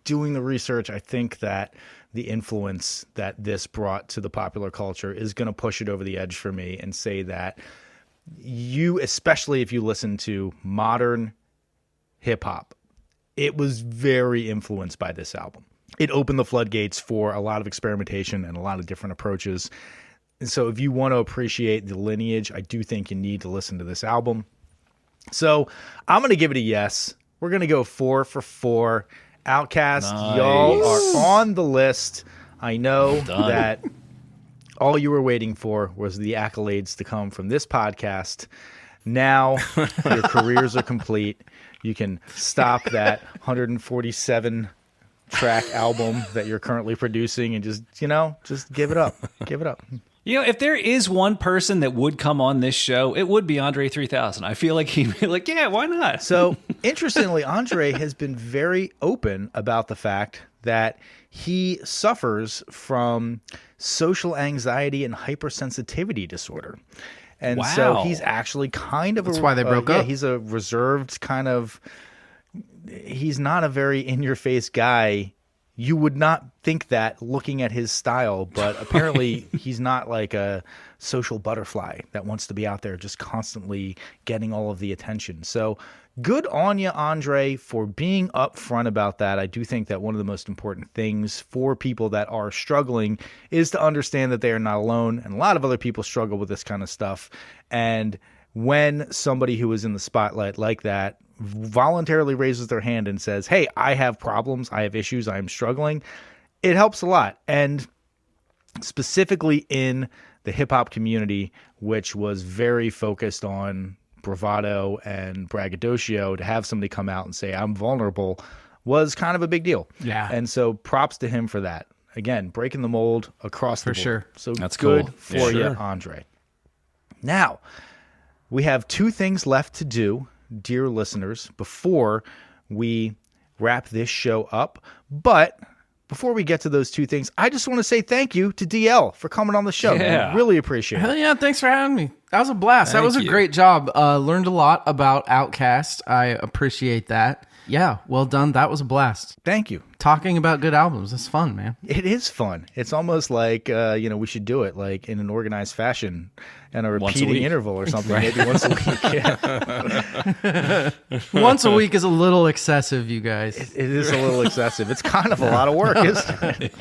doing the research, I think that the influence that this brought to the popular culture is going to push it over the edge for me and say that you, especially if you listen to modern hip hop, it was very influenced by this album. It opened the floodgates for a lot of experimentation and a lot of different approaches. And so if you want to appreciate the lineage, I do think you need to listen to this album. So I'm going to give it a yes. We're going to go 4 for 4. Outkast, Nice. Y'all are on the list. I know that all you were waiting for was the accolades to come from this podcast. Now your careers are complete. You can stop that 147 track album that you're currently producing and just give it up. Give it up. If there is one person that would come on this show, it would be Andre 3000. I feel like he'd be like, yeah, why not? So, interestingly, Andre has been very open about the fact that he suffers from social anxiety and hypersensitivity disorder. And so he's actually kind of That's why they broke up. He's a reserved kind of, he's not a very in-your-face guy. You would not think that looking at his style, but apparently he's not like a social butterfly that wants to be out there just constantly getting all of the attention. So good on you, Andre, for being upfront about that. I do think that one of the most important things for people that are struggling is to understand that they are not alone. And a lot of other people struggle with this kind of stuff. And when somebody who is in the spotlight like that voluntarily raises their hand and says, hey, I have problems, I have issues, I am struggling, it helps a lot. And specifically in the hip hop community, which was very focused on bravado and braggadocio, to have somebody come out and say, I'm vulnerable, was kind of a big deal. Yeah. And so props to him for that. Again, breaking the mold across the board. sure. So That's good cool. for you, Andre. Now, we have two things left to do, dear listeners, before we wrap this show up. But before we get to those two things, I just want to say thank you to DL for coming on the show. Yeah. Man. Really appreciate Hell it. yeah, thanks for having me. That was a blast. That Thank was a you. great job. Learned a lot about Outkast. I appreciate that. Yeah, well done. That was a blast. Thank you. Talking about good albums. That's fun, man. It is fun. It's almost like, we should do it like in an organized fashion and a Once a repeating week. interval or something, maybe once a week. Yeah. Once a week is a little excessive, you guys. It is a little excessive. It's kind of a lot of work, isn't it?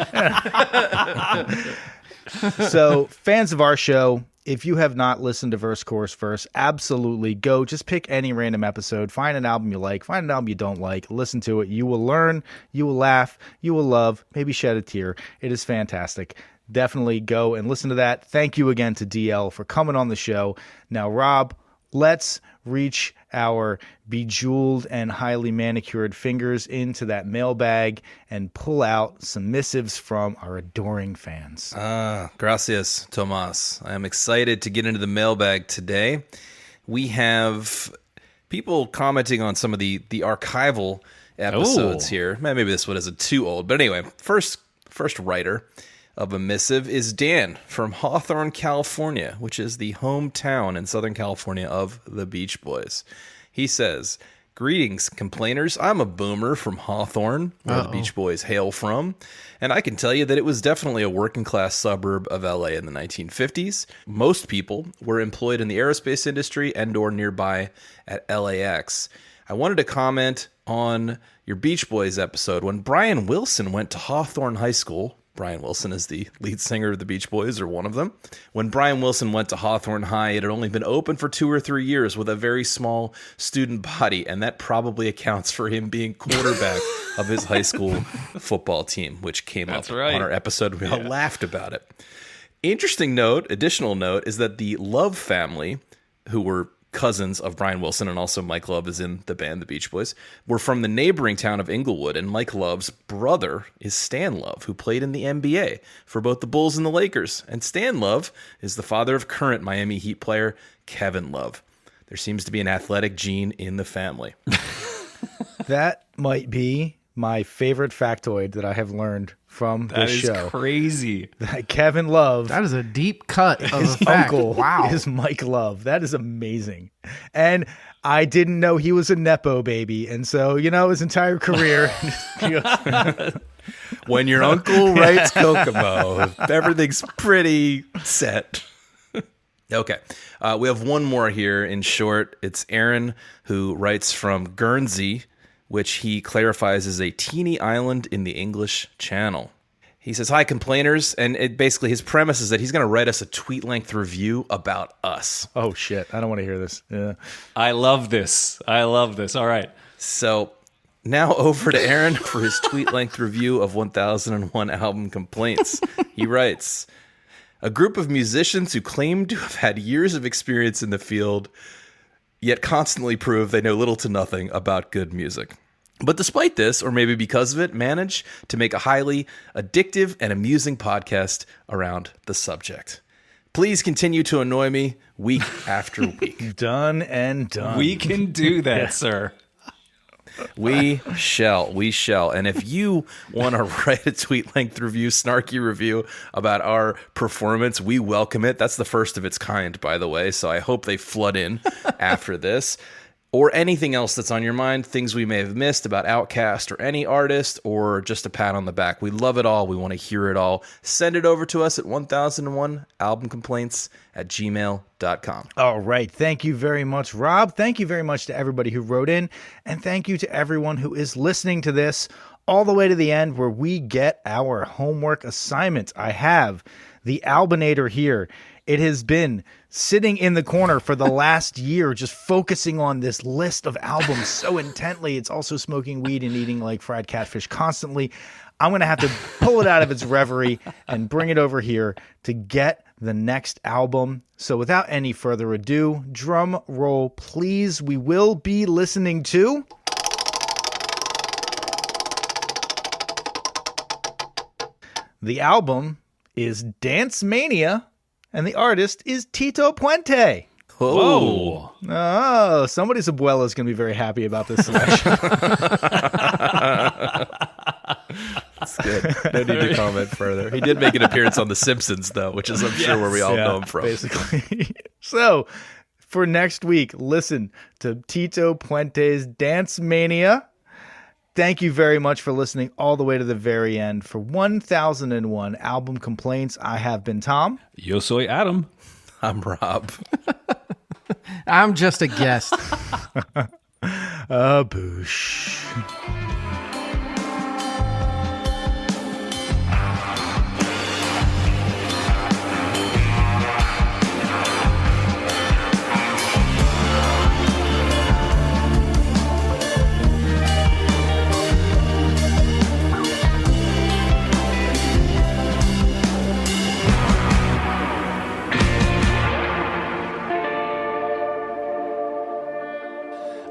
So, fans of our show, if you have not listened to Verse Chorus Verse, absolutely go. Just pick any random episode. Find an album you like. Find an album you don't like. Listen to it. You will learn. You will laugh. You will love. Maybe shed a tear. It is fantastic. Definitely go and listen to that. Thank you again to DL for coming on the show. Now, Rob, let's reach our bejeweled and highly manicured fingers into that mailbag and pull out some missives from our adoring fans. Gracias, Tomas. I am excited to get into the mailbag today. We have people commenting on some of the archival episodes here. Maybe this one isn't too old, but anyway, first writer of a missive is Dan from Hawthorne, California, which is the hometown in Southern California of the Beach Boys. He says, greetings, complainers. I'm a boomer from Hawthorne, where the Beach Boys hail from, and I can tell you that it was definitely a working-class suburb of LA in the 1950s. Most people were employed in the aerospace industry and or nearby at LAX. I wanted to comment on your Beach Boys episode. When Brian Wilson went to Hawthorne High School, Brian Wilson is the lead singer of the Beach Boys, or one of them. When Brian Wilson went to Hawthorne High, it had only been open for 2 or 3 years with a very small student body, and that probably accounts for him being quarterback of his high school football team, which came up right. on our episode. We all laughed about it. Additional note, is that the Love family, who were cousins of Brian Wilson, and also Mike Love is in the band, the Beach Boys, were from the neighboring town of Inglewood, and Mike Love's brother is Stan Love, who played in the NBA for both the Bulls and the Lakers, and Stan Love is the father of current Miami Heat player Kevin Love. There seems to be an athletic gene in the family. That might be my favorite factoid that I have learned from this show. That is crazy. That Kevin Love, That is a deep cut of his a fact. uncle, Wow. is Mike Love. That is amazing. And I didn't know he was a Nepo baby. And so, his entire career. When your uncle writes Kokomo, everything's pretty set. Okay. We have one more here in short. It's Aaron, who writes from Guernsey, which he clarifies is a teeny island in the English Channel. He says, hi, complainers. And basically his premise is that he's going to write us a tweet-length review about us. Oh, shit. I don't want to hear this. Yeah. I love this. All right. So now over to Aaron for his tweet-length review of 1001 album complaints. He writes, a group of musicians who claim to have had years of experience in the field yet constantly prove they know little to nothing about good music. But despite this, or maybe because of it, manage to make a highly addictive and amusing podcast around the subject. Please continue to annoy me week after week. Done and done. We can do that, sir. We shall. And if you want to write a tweet-length review, snarky review about our performance, we welcome it. That's the first of its kind, by the way, so I hope they flood in after this. Or anything else that's on your mind, things we may have missed about Outkast or any artist, or just a pat on the back. We love it all. We want to hear it all. Send it over to us at 1001albumcomplaints@gmail.com. All right. Thank you very much, Rob. Thank you very much to everybody who wrote in. And thank you to everyone who is listening to this all the way to the end where we get our homework assignment. I have the Albinator here. It has been sitting in the corner for the last year, just focusing on this list of albums so intently. It's also smoking weed and eating like fried catfish constantly. I'm going to have to pull it out of its reverie and bring it over here to get the next album. So without any further ado, drum roll, please. We will be listening to... The album is Dance Mania, and the artist is Tito Puente. Whoa. Oh, somebody's abuela is going to be very happy about this selection. That's good. No need to comment further. He did make an appearance on The Simpsons, though, which is, I'm sure, where we all know him from. Basically. So, for next week, listen to Tito Puente's Dance Mania. Thank you very much for listening all the way to the very end. For 1001 Album Complaints, I have been Tom. Yo soy Adam. I'm Rob. I'm just a guest. Boosh.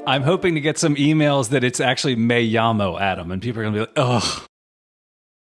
I'm hoping to get some emails that it's actually Me Llamo Adam, and people are going to be like, ugh.